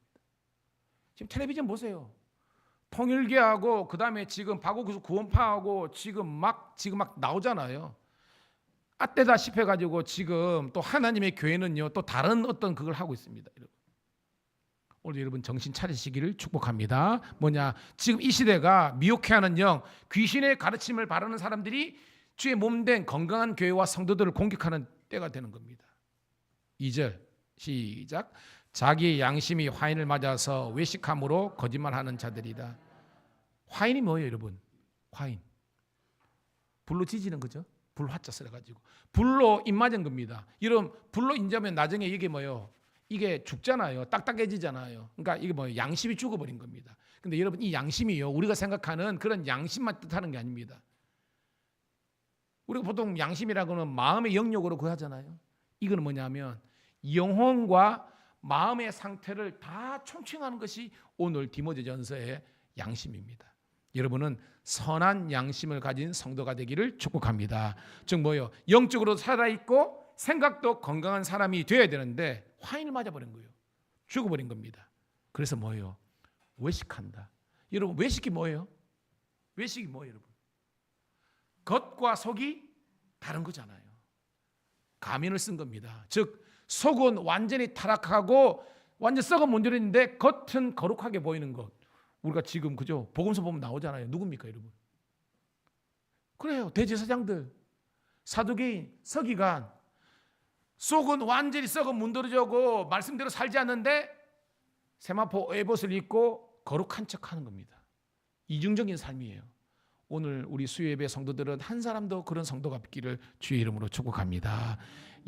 지금 텔레비전 보세요. 통일교하고 그 다음에 지금 바고구수 구원파하고 지금 막 나오잖아요. 앗되다시피 해가지고 지금 또 하나님의 교회는요 또 다른 어떤 그걸 하고 있습니다. 오늘 여러분 정신 차리시기를 축복합니다. 뭐냐? 지금 이 시대가 미혹해하는 영, 귀신의 가르침을 바르는 사람들이 주의 몸된 건강한 교회와 성도들을 공격하는 때가 되는 겁니다. 2절 시작. 자기의 양심이 화인을 맞아서 외식함으로 거짓말하는 자들이다. 화인이 뭐예요, 여러분? 화인. 불로 지지는 거죠. 불화자 써가지고 불로 입 맞은 겁니다. 여러분 불로 인자면 나중에 이게 뭐요? 이게 죽잖아요. 딱딱해지잖아요. 그러니까 이게 뭐예요? 양심이 죽어버린 겁니다. 근데 여러분 이 양심이요, 우리가 생각하는 그런 양심만 뜻하는 게 아닙니다. 우리가 보통 양심이라고는 마음의 영역으로 구하잖아요. 이거는 뭐냐면 영혼과 마음의 상태를 다 총칭하는 것이 오늘 디모데전서의 양심입니다. 여러분은 선한 양심을 가진 성도가 되기를 축복합니다. 즉 뭐요? 영적으로 살아있고 생각도 건강한 사람이 되어야 되는데 화인을 맞아버린 거예요. 죽어버린 겁니다. 그래서 뭐예요? 외식한다. 여러분 외식이 뭐예요? 외식이 뭐예요, 여러분? 겉과 속이 다른 거잖아요. 가면을 쓴 겁니다. 즉 속은 완전히 타락하고 완전 썩어 문드러진데 겉은 거룩하게 보이는 것. 우리가 지금 그죠? 복음서 보면 나오잖아요. 누굽니까, 여러분? 그래요. 대제사장들, 사두개인, 서기관. 속은 완전히 썩어 문드러져고 말씀대로 살지 않는데 세마포 에봇을 입고 거룩한 척하는 겁니다. 이중적인 삶이에요. 오늘 우리 수요예배 성도들은 한 사람도 그런 성도가 없기를 주의 이름으로 축복합니다.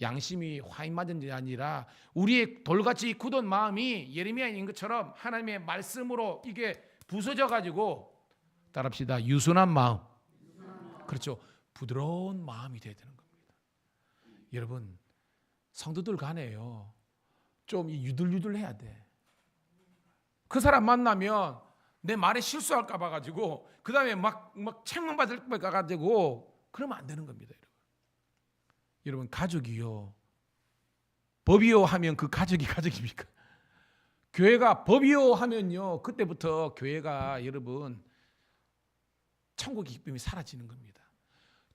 양심이 화인 맞은 게 아니라 우리의 돌같이 굳은 마음이 예레미야인 것처럼 하나님의 말씀으로 이게 부서져 가지고 따라합시다. 유순한 마음. 그렇죠. 부드러운 마음이 되어야 되는 겁니다. 여러분 성도들 간에요. 좀 유들유들해야 돼. 그 사람 만나면 내 말에 실수할까 봐 가지고 그 다음에 막 책망받을까 봐 가지고 그러면 안 되는 겁니다. 여러분 가족이요. 법이요 하면 그 가족이 가족입니까? 교회가 법이요 하면요. 그때부터 교회가 여러분 천국의 기쁨이 사라지는 겁니다.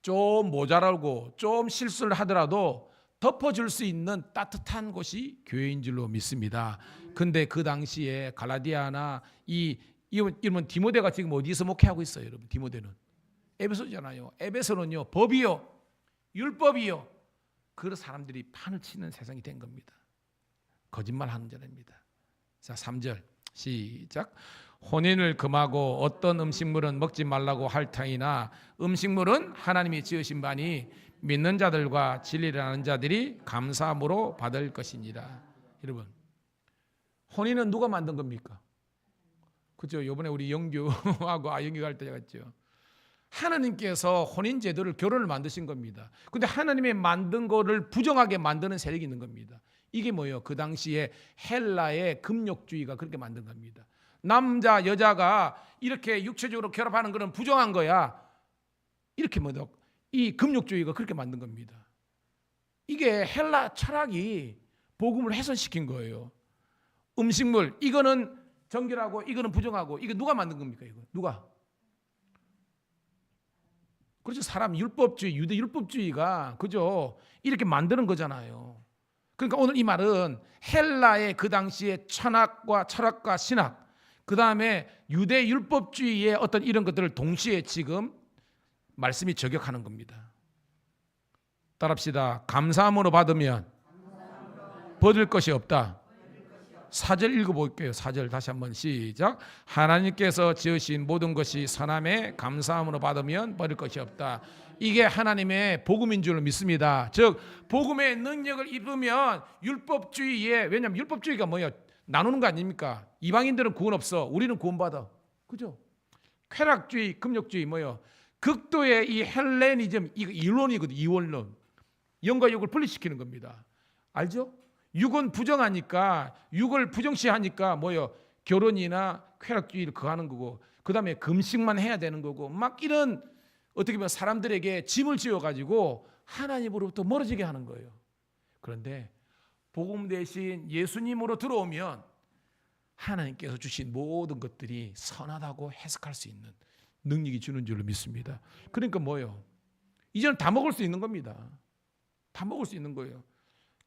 좀 모자라고 좀 실수를 하더라도 덮어줄 수 있는 따뜻한 곳이 교회인 줄로 믿습니다. 근데 그 당시에 갈라디아나 이러면 디모데가 지금 어디서 목회하고 있어요, 여러분? 디모데는 에베소잖아요. 에베소는요 법이요, 율법이요. 그 사람들이 판을 치는 세상이 된 겁니다. 거짓말하는 자입니다. 자, 3절 시작. 혼인을 금하고 어떤 음식물은 먹지 말라고 할 터이나 음식물은 하나님이 지으신 바니 믿는 자들과 진리를 아는 자들이 감사함으로 받을 것이니라. 여러분 혼인은 누가 만든 겁니까? 그죠? 이번에 우리 영규하고 아영이 갈 때 갔죠. 하나님께서 혼인 제도를 결혼을 만드신 겁니다. 근데 하나님의 만든 거를 부정하게 만드는 세력이 있는 겁니다. 이게 뭐예요? 그 당시에 헬라의 금욕주의가 그렇게 만든 겁니다. 남자 여자가 이렇게 육체적으로 결합하는 거는 부정한 거야. 이렇게 뭐죠? 이 금욕주의가 그렇게 만든 겁니다. 이게 헬라 철학이 복음을 훼손시킨 거예요. 음식물 이거는 정결하고 이거는 부정하고 이거 누가 만든 겁니까? 이거 누가? 그렇죠. 사람 율법주의, 유대 율법주의가 그죠? 이렇게 만드는 거잖아요. 그러니까 오늘 이 말은 헬라의 그 당시의 철학과 신학, 그 다음에 유대 율법주의의 어떤 이런 것들을 동시에 지금 말씀이 저격하는 겁니다. 따라합시다. 감사함으로 받으면 받을 것이 없다. 4절 읽어볼게요. 4절 다시 한번 시작. 하나님께서 지으신 모든 것이 선함에 감사함으로 받으면 버릴 것이 없다. 이게 하나님의 복음인 줄 믿습니다. 즉 복음의 능력을 입으면 율법주의에, 왜냐하면 율법주의가 뭐예요? 나누는 거 아닙니까? 이방인들은 구원 없어. 우리는 구원받아. 그죠? 쾌락주의, 금욕주의 뭐예요? 극도의 이 헬레니즘, 이거 이론이거든. 이원론. 영과 육을 분리시키는 겁니다. 알죠? 육은 부정하니까, 육을 부정시하니까 뭐요? 결혼이나 쾌락주의를 거하는 거고, 그 다음에 금식만 해야 되는 거고, 막 이런 어떻게 보면 사람들에게 짐을 지어가지고 하나님으로부터 멀어지게 하는 거예요. 그런데 복음 대신 예수님으로 들어오면 하나님께서 주신 모든 것들이 선하다고 해석할 수 있는 능력이 주는 줄로 믿습니다. 그러니까 뭐예요? 이제는 다 먹을 수 있는 겁니다. 다 먹을 수 있는 거예요.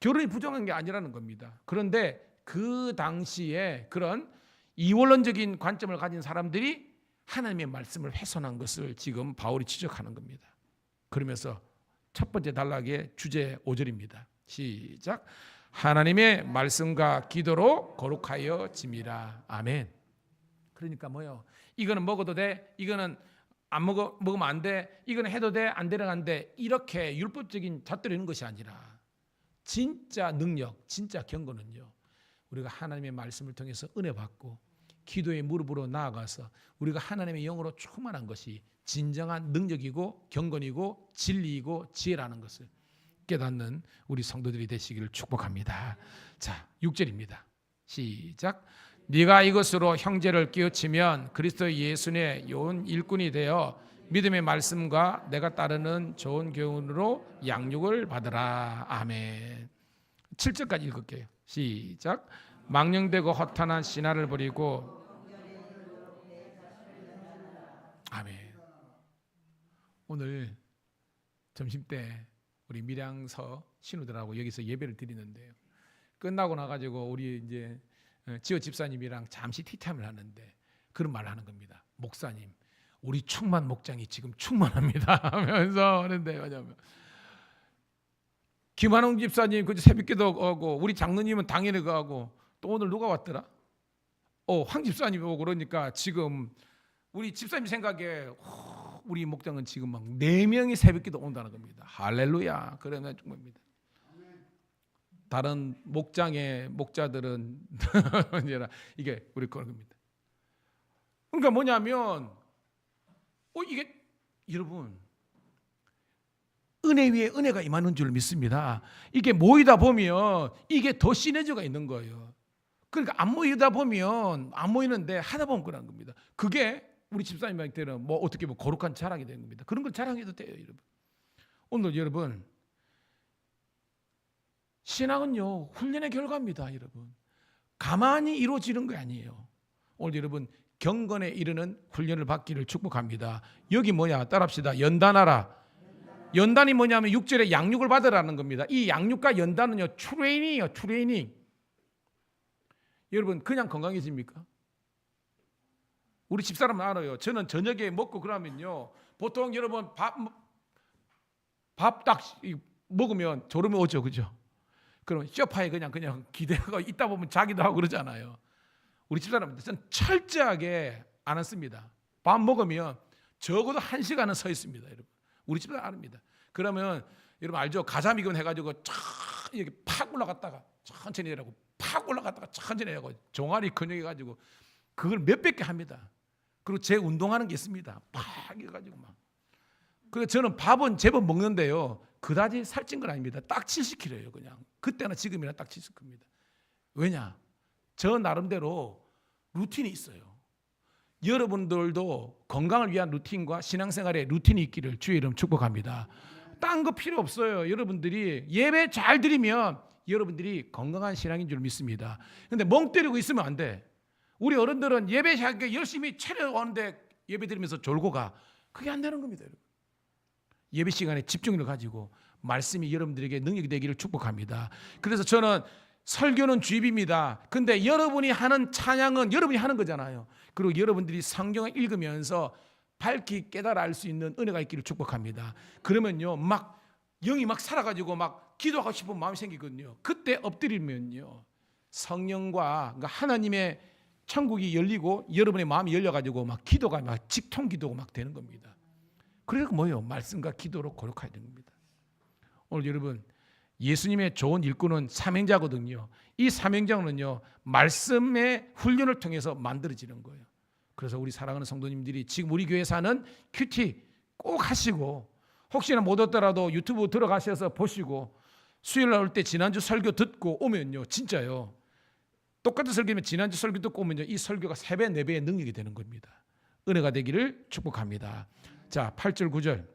결혼이 부정한 게 아니라는 겁니다. 그런데 그 당시에 그런 이원론적인 관점을 가진 사람들이 하나님의 말씀을 훼손한 것을 지금 바울이 지적하는 겁니다. 그러면서 첫 번째 단락의 주제 5절입니다. 시작. 하나님의 말씀과 기도로 거룩하여 짐이라. 아멘. 그러니까 뭐요? 이거는 먹어도 돼? 이거는 안 먹으면 안 돼. 이건 해도 돼. 안 되는 안 돼. 이렇게 율법적인 잣대로 있는 것이 아니라 진짜 능력, 진짜 경건은요. 우리가 하나님의 말씀을 통해서 은혜 받고 기도의 무릎으로 나아가서 우리가 하나님의 영으로 충만한 것이 진정한 능력이고 경건이고 진리이고 지혜라는 것을 깨닫는 우리 성도들이 되시기를 축복합니다. 자, 6절입니다. 시작. 네가 이것으로 형제를 깨우치면 그리스도 예수의 좋은 일꾼이 되어 믿음의 말씀과 내가 따르는 좋은 교훈으로 양육을 받으라. 아멘. 7절까지 읽을게요. 시작. 망령되고 허탄한 신화를 버리고 아멘. 오늘 점심때 우리 밀양서 신우들하고 여기서 예배를 드리는데요. 끝나고 나가지고 우리 이제 지호 집사님이랑 잠시 티타임을 하는데 그런 말을 하는 겁니다. 목사님, 우리 충만 목장이 지금 충만합니다 하면서 하는데 왜냐면 김한홍 집사님 그 새벽기도 오고 우리 장로님은 당연히 가고 또 오늘 누가 왔더라? 황 집사님 오고 그러니까 지금 우리 집사님 생각에 우리 목장은 지금 막 4명이 새벽기도 온다는 겁니다. 할렐루야. 그러면 중입니다. 다른 목장의 목자들은 이게 우리 그런 겁니다. 그러니까 뭐냐면 이게 여러분 은혜 위에 은혜가 임하는 줄 믿습니다. 이게 모이다 보면 이게 더 시너지가 있는 거예요. 그러니까 안 모이다 보면 안 모이는데 하다 보면 그런 겁니다. 그게 우리 집사님한테는 뭐 어떻게 보면 거룩한 자랑이 되는 겁니다. 그런 걸 자랑해도 돼요, 여러분. 오늘 여러분 신앙은요 훈련의 결과입니다, 여러분. 가만히 이루어지는 게 아니에요. 오늘 여러분 경건에 이르는 훈련을 받기를 축복합니다. 여기 뭐야? 따라합시다. 연단하라. 연단이 뭐냐면 6절에 양육을 받으라는 겁니다. 이 양육과 연단은요 트레이닝이에요. 트레이닝. 여러분 그냥 건강해집니까? 우리 집사람은 알아요. 저는 저녁에 먹고 그러면요 보통 여러분 밥 딱 먹으면 졸음이 오죠, 그죠? 그럼 소파에 그냥 기대고 있다 보면 자기도 하고 그러잖아요. 우리 집사람은 저는 철저하게 안 했습니다. 밥 먹으면 적어도 1시간은 서 있습니다, 여러분. 우리 집사람 압니다. 그러면 여러분 알죠? 가자미군 해가지고 이렇게 팍 올라갔다가 천천히 내려가고 팍 올라갔다가 천천히 내려가고 종아리 근육해가지고 그걸 몇백 개 합니다. 그리고 제 운동하는 게 있습니다. 팍 해가지고 막. 그래서 저는 밥은 제법 먹는데요. 그다지 살찐 건 아닙니다. 딱 70kg예요, 그냥. 그때나 지금이나 딱 70kg입니다. 왜냐? 저 나름대로 루틴이 있어요. 여러분들도 건강을 위한 루틴과 신앙생활의 루틴이 있기를 주의 이름 축복합니다. 딴 거 필요 없어요. 여러분들이 예배 잘 드리면 여러분들이 건강한 신앙인 줄 믿습니다. 근데 멍 때리고 있으면 안 돼. 우리 어른들은 예배 시작에 열심히 차려오는데 예배 드리면서 졸고 가. 그게 안 되는 겁니다, 여러분. 예배 시간에 집중력을 가지고 말씀이 여러분들에게 능력이 되기를 축복합니다. 그래서 저는 설교는 주입입니다. 근데 여러분이 하는 찬양은 여러분이 하는 거잖아요. 그리고 여러분들이 성경을 읽으면서 밝히 깨달아 알 수 있는 은혜가 있기를 축복합니다. 그러면요 막 영이 막 살아가지고 막 기도하고 싶은 마음이 생기거든요. 그때 엎드리면요 성령과 그러니까 하나님의 천국이 열리고 여러분의 마음이 열려가지고 막 기도가 막 직통 기도가 막 되는 겁니다. 그래서 뭐예요? 말씀과 기도로 거룩해야 되는 겁니다. 오늘 여러분 예수님의 좋은 일꾼은 삼행자거든요. 이 삼행자는요 말씀의 훈련을 통해서 만들어지는 거예요. 그래서 우리 사랑하는 성도님들이 지금 우리 교회 사는 큐티 꼭 하시고 혹시나 못 왔더라도 유튜브 들어가셔서 보시고 수요일 날 올 때 지난주 설교 듣고 오면요 진짜요 똑같은 설교면 지난주 설교 듣고 오면요 이 설교가 3배 4배의 능력이 되는 겁니다. 은혜가 되기를 축복합니다. 자 8절 9절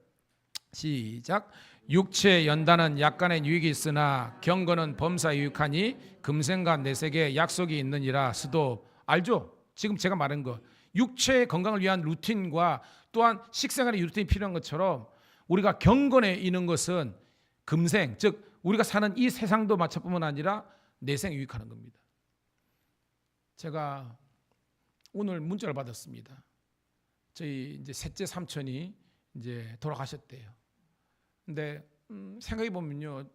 시작. 육체 연단은 약간의 유익이 있으나 경건은 범사에 유익하니 금생과 내색에 약속이 있느니라. 스도 알죠? 지금 제가 말한 거 육체의 건강을 위한 루틴과 또한 식생활의 루틴이 필요한 것처럼 우리가 경건에 있는 것은 금생 즉 우리가 사는 이 세상도 마찬가지뿐만 아니라 내생에 유익하는 겁니다. 제가 오늘 문자를 받았습니다. 저희 이제 셋째 삼촌이 이제 돌아가셨대요. 근데 생각해 보면요,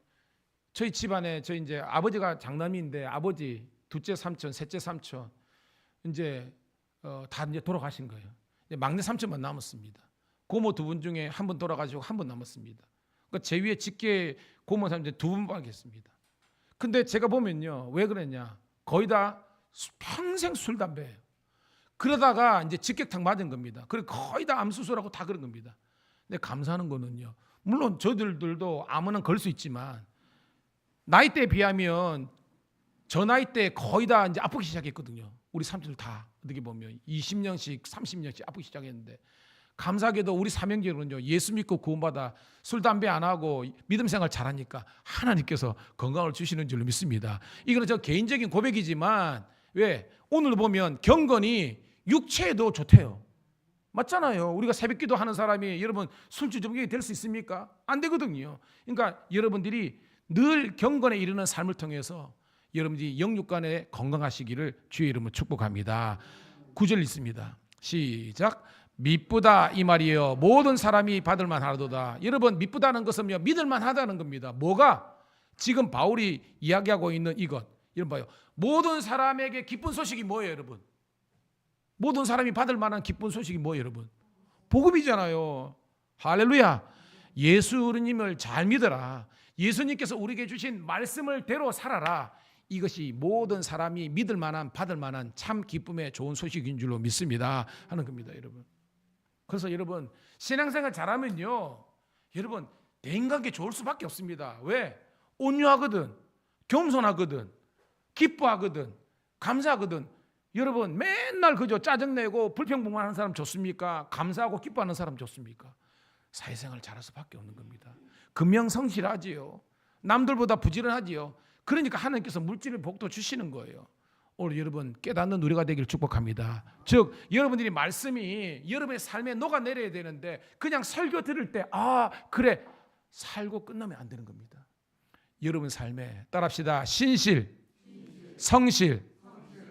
저희 집안에 저희 이제 아버지가 장남인데 아버지, 둘째 삼촌, 셋째 삼촌 이제 다 이제 돌아가신 거예요. 이제 막내 삼촌만 남았습니다. 고모 두 분 중에 한 분 돌아가시고 한 분 남았습니다. 그러니까 제 위에 직계 고모 사람들 두 분밖에 없습니다. 근데 제가 보면요, 왜 그랬냐? 거의 다 평생 술 담배예요. 그러다가 이제 직격탄 맞은 겁니다. 그리고 거의 다 암 수술하고 다 그런 겁니다. 근데 감사하는 거는요, 물론 저들도 암은 걸 수 있지만 나이대에 비하면 저 나이 때 거의 다 이제 아프기 시작했거든요. 우리 삼촌들 다 어떻게 보면 20년씩 30년씩 아프기 시작했는데, 감사하게도 우리 삼형제는요, 예수 믿고 구원받아 술 담배 안 하고 믿음 생활 잘하니까 하나님께서 건강을 주시는 줄로 믿습니다. 이거는 저 개인적인 고백이지만, 왜 오늘 보면 경건이 육체에도 좋대요. 맞잖아요. 우리가 새벽기도 하는 사람이 여러분 술주정경이 될 수 있습니까? 안 되거든요. 그러니까 여러분들이 늘 경건에 이르는 삶을 통해서 여러분들이 영육간에 건강하시기를 주의 이름으로 축복합니다. 9절 있습니다. 시작. 미쁘다 이 말이에요. 모든 사람이 받을만 하도다. 여러분, 미쁘다는 것은요, 믿을만 하다는 겁니다. 뭐가? 지금 바울이 이야기하고 있는 이것. 여러분 봐요. 모든 사람에게 기쁜 소식이 뭐예요, 여러분? 모든 사람이 받을 만한 기쁜 소식이 뭐예요, 여러분? 복음이잖아요. 할렐루야. 예수님을 잘 믿어라. 예수님께서 우리에게 주신 말씀을 대로 살아라. 이것이 모든 사람이 믿을 만한, 받을 만한 참 기쁨의 좋은 소식인 줄로 믿습니다 하는 겁니다, 여러분. 그래서 여러분, 신앙생활 잘하면요, 여러분 대인관계 좋을 수밖에 없습니다. 왜? 온유하거든, 겸손하거든, 기뻐하거든, 감사하거든. 여러분 맨날 그저 짜증내고 불평불만하는 사람 좋습니까? 감사하고 기뻐하는 사람 좋습니까? 사회생활 잘할 수밖에 없는 겁니다. 근명성실하지요. 남들보다 부지런하지요. 그러니까 하나님께서 물질의 복도 주시는 거예요. 오늘 여러분 깨닫는 우리가 되기를 축복합니다. 즉 여러분들이 말씀이 여러분의 삶에 녹아내려야 되는데, 그냥 설교 들을 때 그래 살고 끝나면 안 되는 겁니다. 여러분 삶에 따라합시다. 신실, 성실,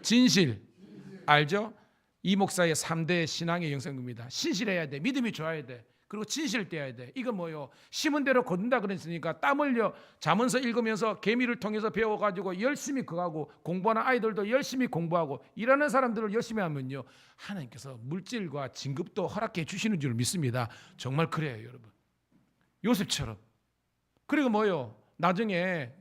진실. 알죠? 이 목사의 3대 신앙의 영성입니다. 신실해야 돼. 믿음이 좋아야 돼. 그리고 진실되어야 돼. 이건 뭐요? 심은 대로 거둔다 그랬으니까 땀 흘려 잠언서 읽으면서 계미를 통해서 배워가지고 열심히 그거하고, 공부하는 아이들도 열심히 공부하고 일하는 사람들을 열심히 하면요, 하나님께서 물질과 진급도 허락해 주시는 줄 믿습니다. 정말 그래요, 여러분. 요셉처럼. 그리고 뭐요? 나중에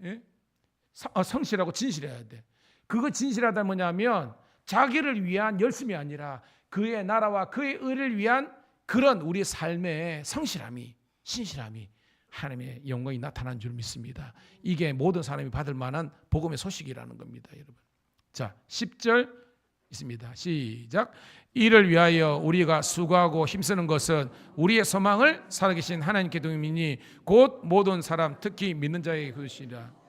성실하고 진실해야 돼. 그거 진실하다 뭐냐면 자기를 위한 열심이 아니라 그의 나라와 그의 의를 위한 그런 우리 삶의 성실함이, 신실함이 하나님의 영광이 나타난 줄 믿습니다. 이게 모든 사람이 받을 만한 복음의 소식이라는 겁니다, 여러분. 자, 10절 있습니다. 시작. 이를 위하여 우리가 수고하고 힘쓰는 것은 우리의 소망을 살아계신 하나님께 도움이니 곧 모든 사람, 특히 믿는 자에게 그것이라.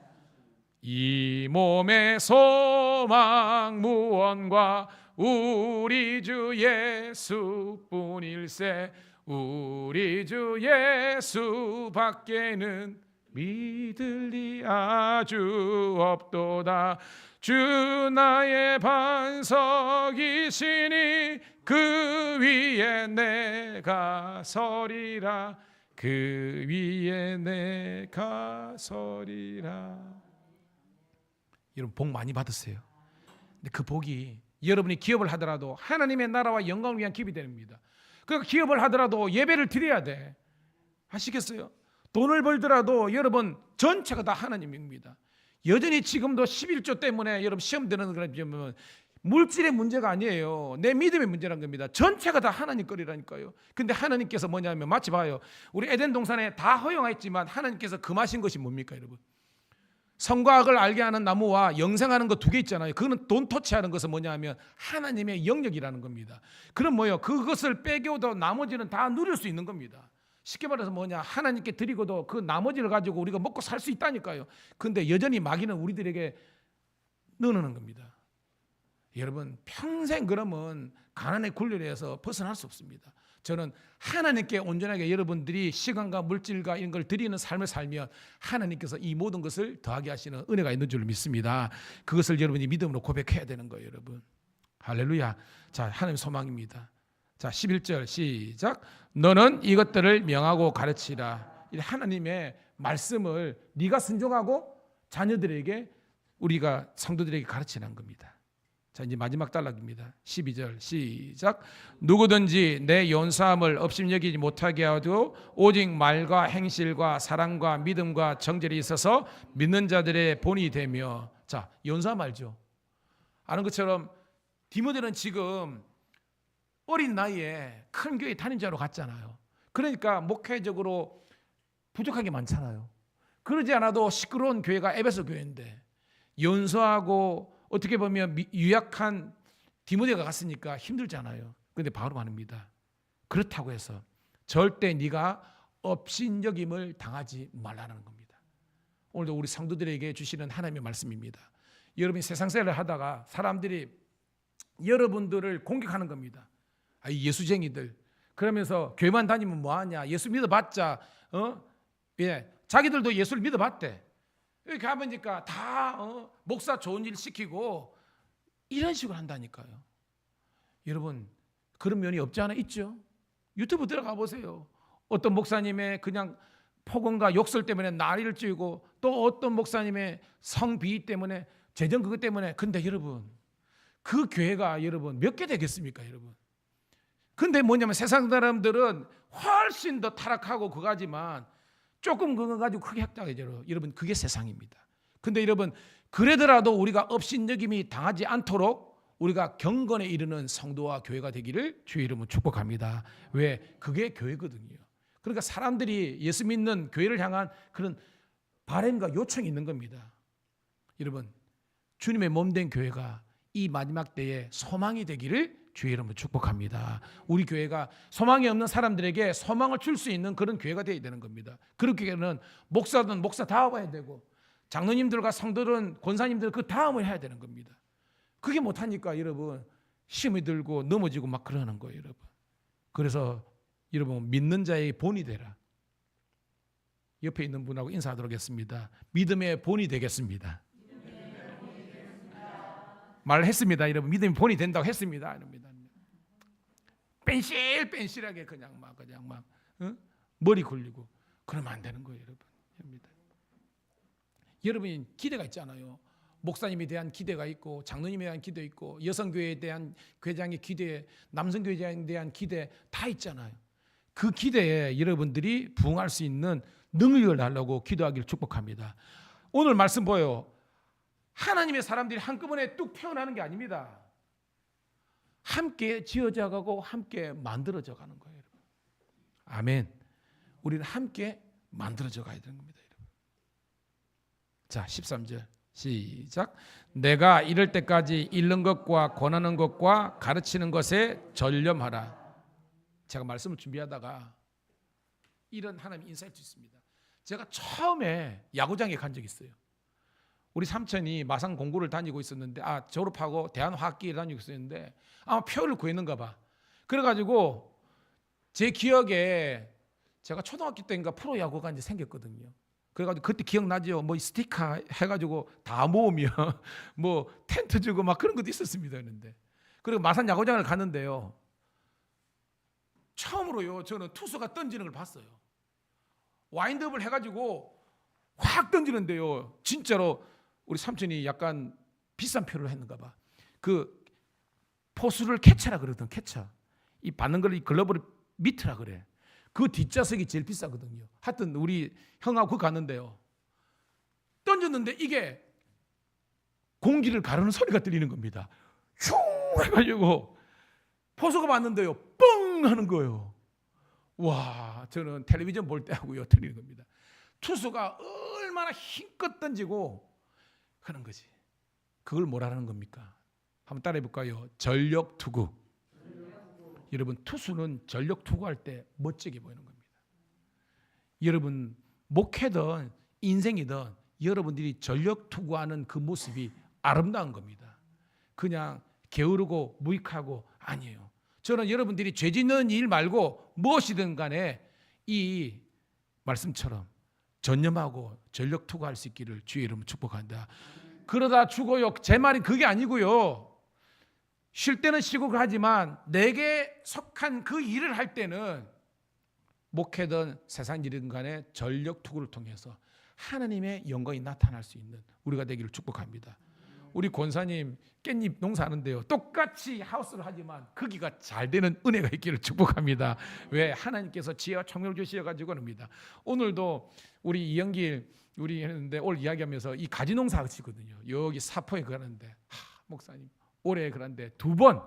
이 몸의 소망 무언과 우리 주 예수뿐일세. 우리 주 예수 밖에는 믿을 리 아주 없도다. 주 나의 반석이시니 그 위에 내가 서리라. 그 위에 내가 서리라. 여러분 복 많이 받으세요. 근데 그 복이 여러분이 기업을 하더라도 하나님의 나라와 영광을 위한 기업이 됩니다. 그러니까 기업을 하더라도 예배를 드려야 돼. 아시겠어요? 돈을 벌더라도 여러분 전체가 다 하나님입니다. 여전히 지금도 11조 때문에 여러분 시험 드는 거는 물질의 문제가 아니에요. 내 믿음의 문제란 겁니다. 전체가 다 하나님 거리라니까요. 근데 하나님께서 뭐냐면, 마치 봐요. 우리 에덴 동산에 다 허용했지만 하나님께서 금하신 것이 뭡니까, 여러분? 선과 악을 알게 하는 나무와 영생하는 거 2개 있잖아요. 그거는 돈 터치하는 것은 뭐냐면 하나님의 영역이라는 겁니다. 그럼 뭐예요? 그것을 빼겨도 나머지는 다 누릴 수 있는 겁니다. 쉽게 말해서 뭐냐, 하나님께 드리고도 그 나머지를 가지고 우리가 먹고 살 수 있다니까요. 근데 여전히 마귀는 우리들에게 넣는 겁니다. 여러분 평생 그러면 가난의 굴레에서 벗어날 수 없습니다. 저는 하나님께 온전하게 여러분들이 시간과 물질과 이런 걸 드리는 삶을 살면 하나님께서 이 모든 것을 더하게 하시는 은혜가 있는 줄 믿습니다. 그것을 여러분이 믿음으로 고백해야 되는 거예요, 여러분. 할렐루야. 자, 하나님 소망입니다. 자, 11절 시작. 너는 이것들을 명하고 가르치라. 하나님의 말씀을 네가 순종하고 자녀들에게, 우리가 성도들에게 가르치는 겁니다. 자, 이제 마지막 단락입니다. 12절 시작. 누구든지 내 연사함을 업신여기지 못하게 하도 오직 말과 행실과 사랑과 믿음과 정절이 있어서 믿는 자들의 본이 되며. 자, 연사함 알죠? 아는 것처럼 디모데는 지금 어린 나이에 큰 교회 다닌 자로 갔잖아요. 그러니까 목회적으로 부족한 게 많잖아요. 그러지 않아도 시끄러운 교회가 에베소 교회인데 연소하고 어떻게 보면 유약한 디모데가 갔으니까 힘들잖아요. 그런데 바로 말합니다. 그렇다고 해서 절대 네가 업신여김을 당하지 말라는 겁니다. 오늘도 우리 성도들에게 주시는 하나님의 말씀입니다. 여러분이 세상생활을 하다가 사람들이 여러분들을 공격하는 겁니다. 아, 이 예수쟁이들. 그러면서 교회만 다니면 뭐하냐. 예수 믿어봤자 자기들도 예수를 믿어봤대. 여기 가보니까 다 목사 좋은 일 시키고 이런 식으로 한다니까요. 여러분 그런 면이 없지 않아 있죠. 유튜브 들어가 보세요. 어떤 목사님의 그냥 폭언과 욕설 때문에 난리를 찌고 또 어떤 목사님의 성비위 때문에 재정 그것 때문에. 근데 여러분 그 교회가 여러분 몇 개 되겠습니까 여러분? 근데 뭐냐면 세상 사람들은 훨씬 더 타락하고 그거지만 조금 그거 가지고 크게 확장해져요. 여러분 그게 세상입니다. 근데 여러분 그러더라도 우리가 업신여김이 당하지 않도록 우리가 경건에 이르는 성도와 교회가 되기를 주의 이름으로 축복합니다. 왜? 그게 교회거든요. 그러니까 사람들이 예수 믿는 교회를 향한 그런 바람과 요청이 있는 겁니다. 여러분 주님의 몸된 교회가 이 마지막 때에 소망이 되기를 주의 이름으로 축복합니다. 우리 교회가 소망이 없는 사람들에게 소망을 줄 수 있는 그런 교회가 되어야 되는 겁니다. 그런 교회는 목사든 목사 다음해야 되고 장로님들과 성도들은 권사님들 그 다음을 해야 되는 겁니다. 그게 못하니까 여러분 힘이 들고 넘어지고 막 그러는 거예요. 여러분. 그래서 여러분 믿는 자의 본이 되라. 옆에 있는 분하고 인사하도록 하겠습니다. 믿음의 본이 되겠습니다. 말했습니다. 여러분 믿음이 본이 된다고 했습니다. 이럽니다. 뺀실뺀실하게 그냥 막 머리 굴리고 그러면 안 되는 거예요, 여러분. 여러분이 기대가 있잖아요. 목사님에 대한 기대가 있고 장로님에 대한 기대 있고 여성교회에 대한 회장의 기대, 남성교회장에 대한 기대 다 있잖아요. 그 기대에 여러분들이 부응할 수 있는 능력을 달라고 기도하기를 축복합니다. 오늘 말씀 보여요. 하나님의 사람들이 한꺼번에 뚝 태어나는 게 아닙니다. 함께 지어져 가고 함께 만들어져 가는 거예요. 여러분. 아멘. 우리는 함께 만들어져 가야 되는 겁니다. 여러분. 자 13절 시작. 내가 이럴 때까지 읽는 것과 권하는 것과 가르치는 것에 전념하라. 제가 말씀을 준비하다가 이런 하나님 인사이트 있습니다. 제가 처음에 야구장에 간 적이 있어요. 우리 삼촌이 마산 공고를 다니고 있었는데 졸업하고 대한화학기를 다니고 있었는데 아마 표를 구했는가 봐. 그래가지고 제 기억에 제가 초등학교 때인가 프로야구가 이제 생겼거든요. 그래가지고 그때 기억나죠? 뭐 스티커 해가지고 다 모으면 뭐 텐트 주고 막 그런 것도 있었습니다. 그런데 그리고 마산 야구장을 갔는데요. 처음으로요 저는 투수가 던지는 걸 봤어요. 와인드업을 해가지고 확 던지는데요. 진짜로 우리 삼촌이 약간 비싼 표를 했는가 봐. 그 포수를 캐쳐라 그러거든. 캐쳐. 이 받는 걸 글러브를 미트라 그래. 그 뒷좌석이 제일 비싸거든요. 하여튼 우리 형하고 그거 갔는데요. 던졌는데 이게 공기를 가르는 소리가 들리는 겁니다. 슝 해가지고 포수가 맞는데요. 뻥 하는 거예요. 와, 저는 텔레비전 볼 때 하고요 들리는 겁니다. 투수가 얼마나 힘껏 던지고 하는 거지. 그걸 뭐라는 겁니까? 한번 따라해 볼까요? 전력 투구. 여러분 투수는 전력 투구할 때 멋지게 보이는 겁니다. 여러분 목회든 인생이든 여러분들이 전력 투구하는 그 모습이 아름다운 겁니다. 그냥 게으르고 무익하고 아니에요. 저는 여러분들이 죄 짓는 일 말고 무엇이든 간에 이 말씀처럼 전념하고 전력 투구할 수 있기를 주의 이름으로 축복한다. 그러다 죽어요. 제 말이 그게 아니고요. 쉴 때는 쉬고 하지만 내게 속한 그 일을 할 때는 목회든 세상 일이든 간에 전력 투구를 통해서 하나님의 영광이 나타날 수 있는 우리가 되기를 축복합니다. 우리 권사님 깻잎 농사하는데요. 똑같이 하우스를 하지만 거기가 잘 되는 은혜가 있기를 축복합니다. 왜? 하나님께서 지혜와 총명을 주셔가지고 합니다. 오늘도 우리 이영길 우리 했는데 오늘 이야기하면서 이 가지 농사 하시거든요. 여기 사포에 그러는데 목사님 올해 그런데 두 번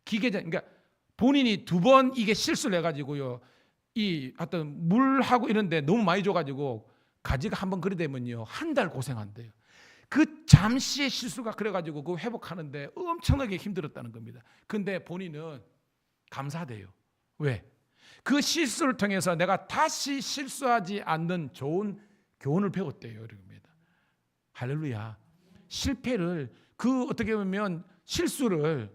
기계전 그러니까 본인이 두 번 이게 실수를 해가지고요. 이 하여튼 물하고 이런데 너무 많이 줘가지고 가지가 한번 그리 되면요 한 달 고생한대요. 그 잠시의 실수가 그래가지고 그 회복하는데 엄청나게 힘들었다는 겁니다. 근데 본인은 감사돼요. 왜? 그 실수를 통해서 내가 다시 실수하지 않는 좋은 교훈을 배웠대요. 이럽니다. 할렐루야. 실패를 그 어떻게 보면 실수를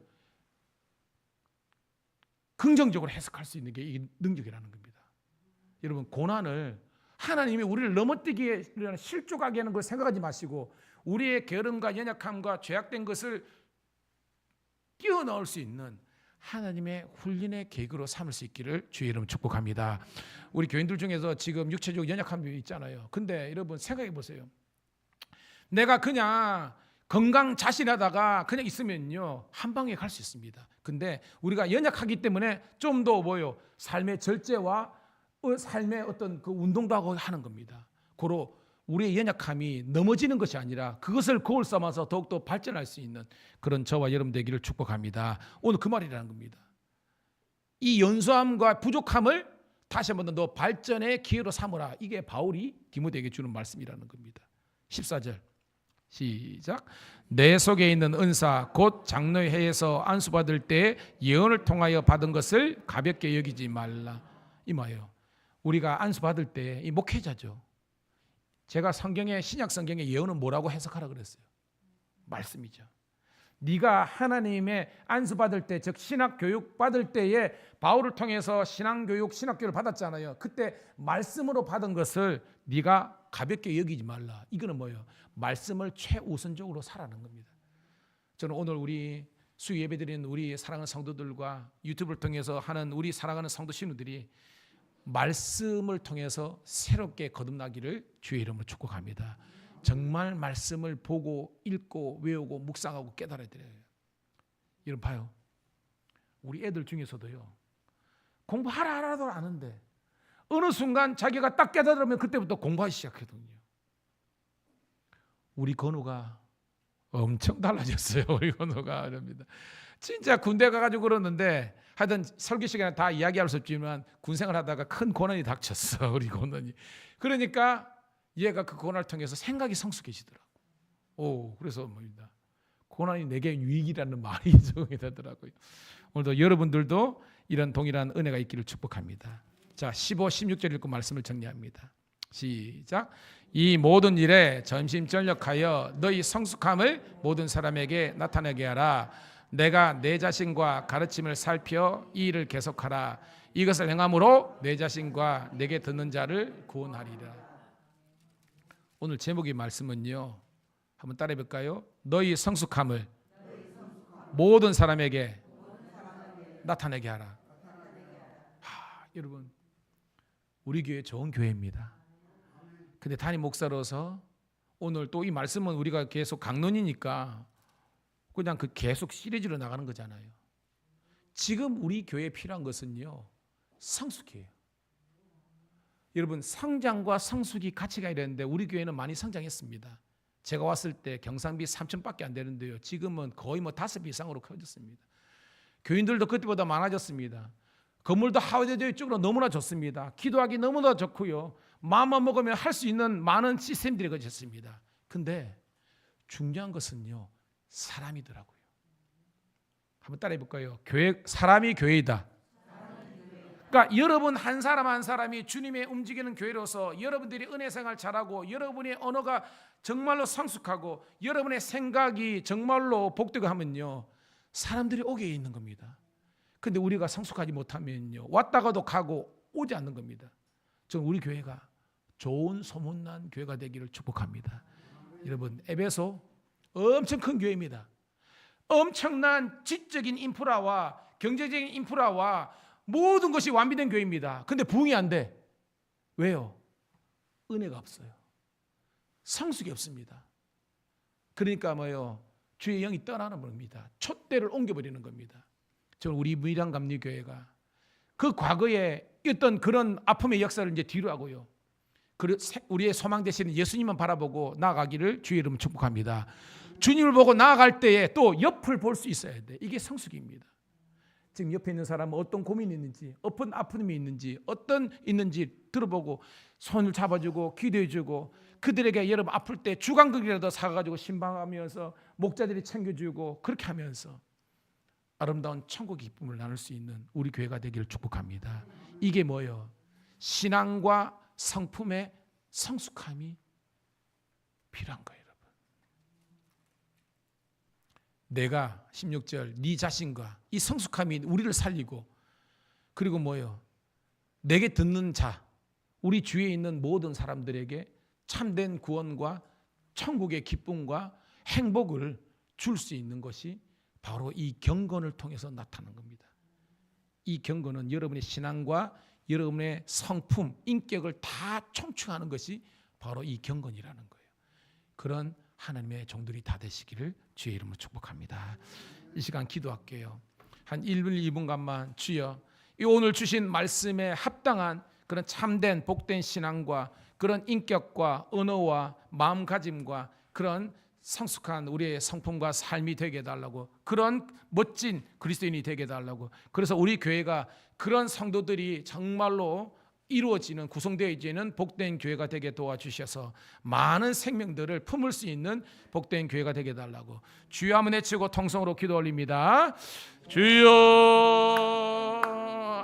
긍정적으로 해석할 수 있는 게 이 능력이라는 겁니다. 여러분 고난을 하나님이 우리를 넘어뜨기에 실족하게 하는 걸 생각하지 마시고 우리의 게으름과 연약함과 죄악된 것을 뛰어넘을 수 있는 하나님의 훈련의 계기로 삼을 수 있기를 주의 이름 축복합니다. 우리 교인들 중에서 지금 육체적 연약함이 있잖아요. 근데 여러분 생각해 보세요. 내가 그냥 건강 자신하다가 그냥 있으면요 한 방에 갈 수 있습니다. 근데 우리가 연약하기 때문에 좀 더 삶의 절제와 삶의 어떤 그 운동도 하고 하는 겁니다. 고로 우리의 연약함이 넘어지는 것이 아니라 그것을 거울 삼아서 더욱더 발전할 수 있는 그런 저와 여러분 되기를 축복합니다. 오늘 그 말이라는 겁니다. 이 연소함과 부족함을 다시 한번 더 너 발전의 기회로 삼으라. 이게 바울이 디모데에게 주는 말씀이라는 겁니다. 14절 시작. 내 속에 있는 은사 곧 장로의 해에서 안수받을 때 예언을 통하여 받은 것을 가볍게 여기지 말라. 이 말이에요. 우리가 안수받을 때 이 목회자죠. 제가 신약 성경의 예언은 뭐라고 해석하라 그랬어요? 말씀이죠. 네가 하나님의 안수받을 때, 즉 신학 교육 받을 때에 바울을 통해서 신학교육을 받았잖아요. 그때 말씀으로 받은 것을 네가 가볍게 여기지 말라. 이거는 뭐예요? 말씀을 최우선적으로 살아는 겁니다. 저는 오늘 우리 수요 예배드리는 우리 사랑하는 성도들과 유튜브를 통해서 하는 우리 사랑하는 성도 신우들이 말씀을 통해서 새롭게 거듭나기를 주의 이름으로 축복합니다. 정말 말씀을 보고 읽고 외우고 묵상하고 깨달아야 돼요. 여러분 봐요. 우리 애들 중에서도요. 공부하라 하라도 아는데 어느 순간 자기가 딱 깨달으면 그때부터 공부하기 시작하거든요. 우리 건우가 엄청 달라졌어요. 우리 건우가 이럽니다. 진짜 군대 가가지고 그러는데 하여튼 설교 시간에 다 이야기할 수 없지만 군생활 하다가 큰 고난이 닥쳤어. 우리 건우이. 그러니까 얘가 그 고난을 통해서 생각이 성숙해지더라고. 그래서 뭡니다. 고난이 내게 유익이라는 말이 적용이 되더라고요. 오늘도 여러분들도 이런 동일한 은혜가 있기를 축복합니다. 자, 15, 16절 읽고 말씀을 정리합니다. 시작. 이 모든 일에 전심전력하여 너희 성숙함을 모든 사람에게 나타내게 하라. 내가 내 자신과 가르침을 살펴 이 일을 계속하라. 이것을 행함으로 내 자신과 내게 듣는 자를 구원하리라. 오늘 제목의 말씀은요. 한번 따라해 볼까요? 너희 성숙함을 모든 사람에게 나타내게 하라. 여러분 우리 교회 좋은 교회입니다. 근데 담임 목사로서 오늘 또 이 말씀은 우리가 계속 강론이니까 그냥 그 계속 시리즈로 나가는 거잖아요. 지금 우리 교회에 필요한 것은요. 성숙이에요. 여러분 성장과 성숙이 같이 가야 되는데 우리 교회는 많이 성장했습니다. 제가 왔을 때 경상비 3,000밖에 안 되는데요. 지금은 거의 5배 이상으로 커졌습니다. 교인들도 그때보다 많아졌습니다. 건물도 하워되어 이쪽으로 너무나 좋습니다. 기도하기 너무나 좋고요. 마음만 먹으면 할 수 있는 많은 시스템들이 거쳤습니다. 근데 중요한 것은요. 사람이더라고요. 한번 따라해 볼까요? 사람이 교회이다. 그러니까 여러분 한 사람 한 사람이 주님의 움직이는 교회로서 여러분들이 은혜 생활 잘하고 여러분의 언어가 정말로 성숙하고 여러분의 생각이 정말로 복되고 하면요. 사람들이 오게 있는 겁니다. 근데 우리가 성숙하지 못하면요. 왔다가도 가고 오지 않는 겁니다. 저는 우리 교회가 좋은 소문난 교회가 되기를 축복합니다. 여러분 에베소 엄청 큰 교회입니다. 엄청난 지적인 인프라와 경제적인 인프라와 모든 것이 완비된 교회입니다. 근데 부흥이 안 돼. 왜요? 은혜가 없어요. 성숙이 없습니다. 그러니까 뭐예요? 주의 영이 떠나는 겁니다. 촛대를 옮겨버리는 겁니다. 저는 우리 무일항감리교회가 그 과거에 있던 그런 아픔의 역사를 이제 뒤로 하고요, 우리의 소망 되시는 예수님만 바라보고 나아가기를 주의 이름으로 축복합니다. 주님을 보고 나아갈 때에 또 옆을 볼 수 있어야 돼. 이게 성숙입니다. 지금 옆에 있는 사람은 어떤 고민이 있는지, 어떤 아픔이 있는지, 있는지 들어보고 손을 잡아주고 기도해주고, 그들에게 여러분 아플 때 주간극이라도 사가지고 신방하면서 목자들이 챙겨주고, 그렇게 하면서 아름다운 천국의 기쁨을 나눌 수 있는 우리 교회가 되기를 축복합니다. 이게 뭐예요? 신앙과 성품의 성숙함이 필요한 거예요. 여러분, 내가 16절 네 자신과 이 성숙함이 우리를 살리고, 그리고 뭐예요? 내게 듣는 자, 우리 주위에 있는 모든 사람들에게 참된 구원과 천국의 기쁨과 행복을 줄 수 있는 것이 바로 이 경건을 통해서 나타나는 겁니다. 이 경건은 여러분의 신앙과 여러분의 성품, 인격을 다 총칭하는 것이 바로 이 경건이라는 거예요. 그런 하나님의 종들이 다 되시기를 주의 이름으로 축복합니다. 이 시간 기도할게요. 한 1분 2분간만 주여, 이 오늘 주신 말씀에 합당한 그런 참된 복된 신앙과 그런 인격과 언어와 마음가짐과 그런 성숙한 우리의 성품과 삶이 되게 해달라고, 그런 멋진 그리스도인이 되게 해달라고, 그래서 우리 교회가 그런 성도들이 정말로 이루어지는, 구성되어지는 복된 교회가 되게 도와주셔서 많은 생명들을 품을 수 있는 복된 교회가 되게 해달라고 주여 한번 외치고 통성으로 기도 올립니다. 주여,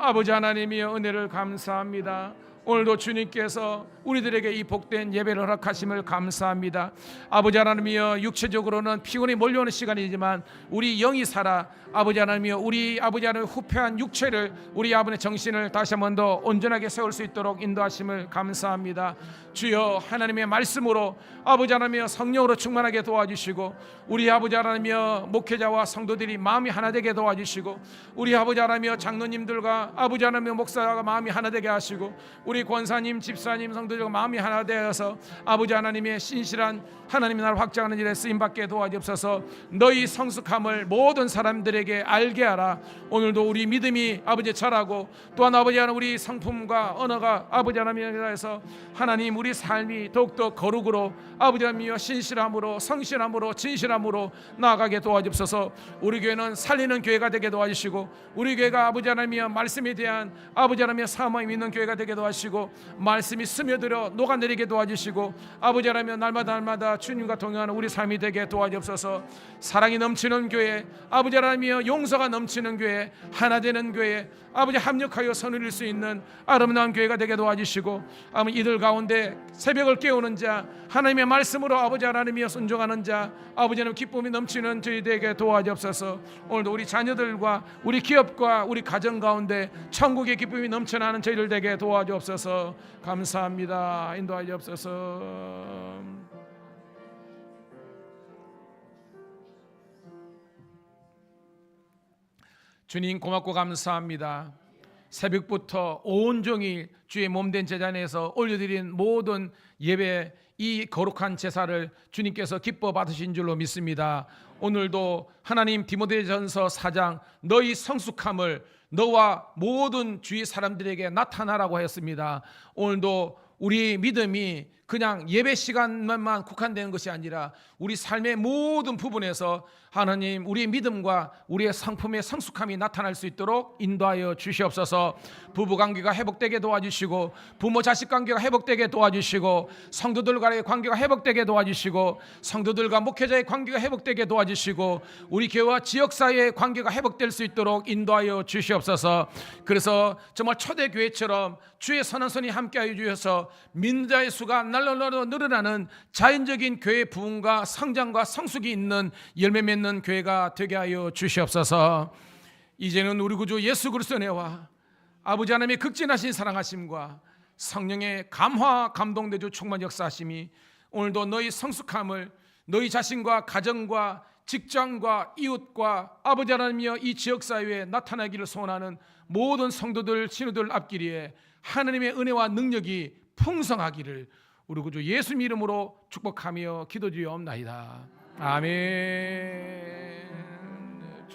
아버지 하나님이여, 은혜를 감사합니다. 오늘도 주님께서 우리들에게 이 복된 예배를 허락하심을 감사합니다. 아버지 하나님이여, 육체적으로는 피곤이 몰려오는 시간이지만 우리 영이 살아 아버지 하나님이여, 우리 아버지 하나님 후패한 육체를, 우리 아버지의 정신을 다시 한 번 더 온전하게 세울 수 있도록 인도하심을 감사합니다. 주여, 하나님의 말씀으로 아버지 하나님이여 성령으로 충만하게 도와주시고, 우리 아버지 하나님이여 목회자와 성도들이 마음이 하나 되게 도와주시고, 우리 아버지 하나님이여 장로님들과 아버지 하나님이여 목사가 마음이 하나 되게 하시고, 우리 권사님, 집사님, 성도들과 마음이 하나 되어서 아버지 하나님의 신실한 하나님의 나라를 확장하는 일에 쓰임받게 도와주옵소서. 너희 성숙함을 모든 사람들에게 알게 하라. 오늘도 우리 믿음이 아버지 자라고, 또한 아버지 하나님 우리 성품과 언어가 아버지 하나님에서 하나님 우리 삶이 더욱더 거룩으로 아버지 하나님이여 신실함으로, 성실함으로, 진실함으로 나아가게 도와주옵소서. 우리 교회는 살리는 교회가 되게 도와주시고, 우리 교회가 아버지 하나님이여 말씀에 대한 아버지 하나님의 사모임 있는 교회가 되게 도와주시고, 말씀이 스며들어 녹아내리게 도와주시고, 아버지 하나님이여 날마다 주님과 동행하는 우리 삶이 되게 도와주옵소서. 사랑이 넘치는 교회, 아버지 하나님이여 용서가 넘치는 교회, 하나 되는 교회, 아버지 합력하여 선을 이룰 수 있는 아름다운 교회가 되게 도와주시고, 아버지 이들 가운데 새벽을 깨우는 자, 하나님의 말씀으로 아버지 하나님이여 순종하는 자, 아버지 하나님 기쁨이 넘치는 저희들에게 도와주옵소서. 오늘도 우리 자녀들과 우리 기업과 우리 가정 가운데 천국의 기쁨이 넘쳐나는 저희들 되게 도와주옵소서. 감사합니다. 인도하여 주옵소서. 주님 고맙고 감사합니다. 새벽부터 온종일 주의 몸된 제단에서 올려드린 모든 예배, 이 거룩한 제사를 주님께서 기뻐 받으신 줄로 믿습니다. 오늘도 하나님 디모데전서 4장 너희 성숙함을 너와 모든 주위 사람들에게 나타나라고 하였습니다. 오늘도 우리 믿음이 그냥 예배 시간만 국한되는 것이 아니라 우리 삶의 모든 부분에서 하나님 우리의 믿음과 우리의 성품의 성숙함이 나타날 수 있도록 인도하여 주시옵소서. 부부관계가 회복되게 도와주시고, 부모 자식 관계가 회복되게 도와주시고, 성도들과의 관계가 회복되게 도와주시고, 성도들과 목회자의 관계가 회복되게 도와주시고, 우리 교회와 지역사회의 관계가 회복될 수 있도록 인도하여 주시옵소서. 그래서 정말 초대교회처럼 주의 선한 손이 함께하여 주셔서 믿는 자의 수가 날로 늘어나는 자연적인 교회 부흥과 성장과 성숙이 있는 열매 맺는 교회가 되게 하여 주시옵소서. 이제는 우리 구주 예수 그리스도의 은혜와 아버지 하나님의 극진하신 사랑하심과 성령의 감화 감동되주 충만 역사하심이 오늘도 너희 성숙함을 너희 자신과 가정과 직장과 이웃과 아버지 하나님이여 이 지역사회에 나타나기를 소원하는 모든 성도들 신우들 앞길에 하나님의 은혜와 능력이 풍성하기를 우리 구주 예수 이름으로 축복하며 기도드리옵나이다. 아멘.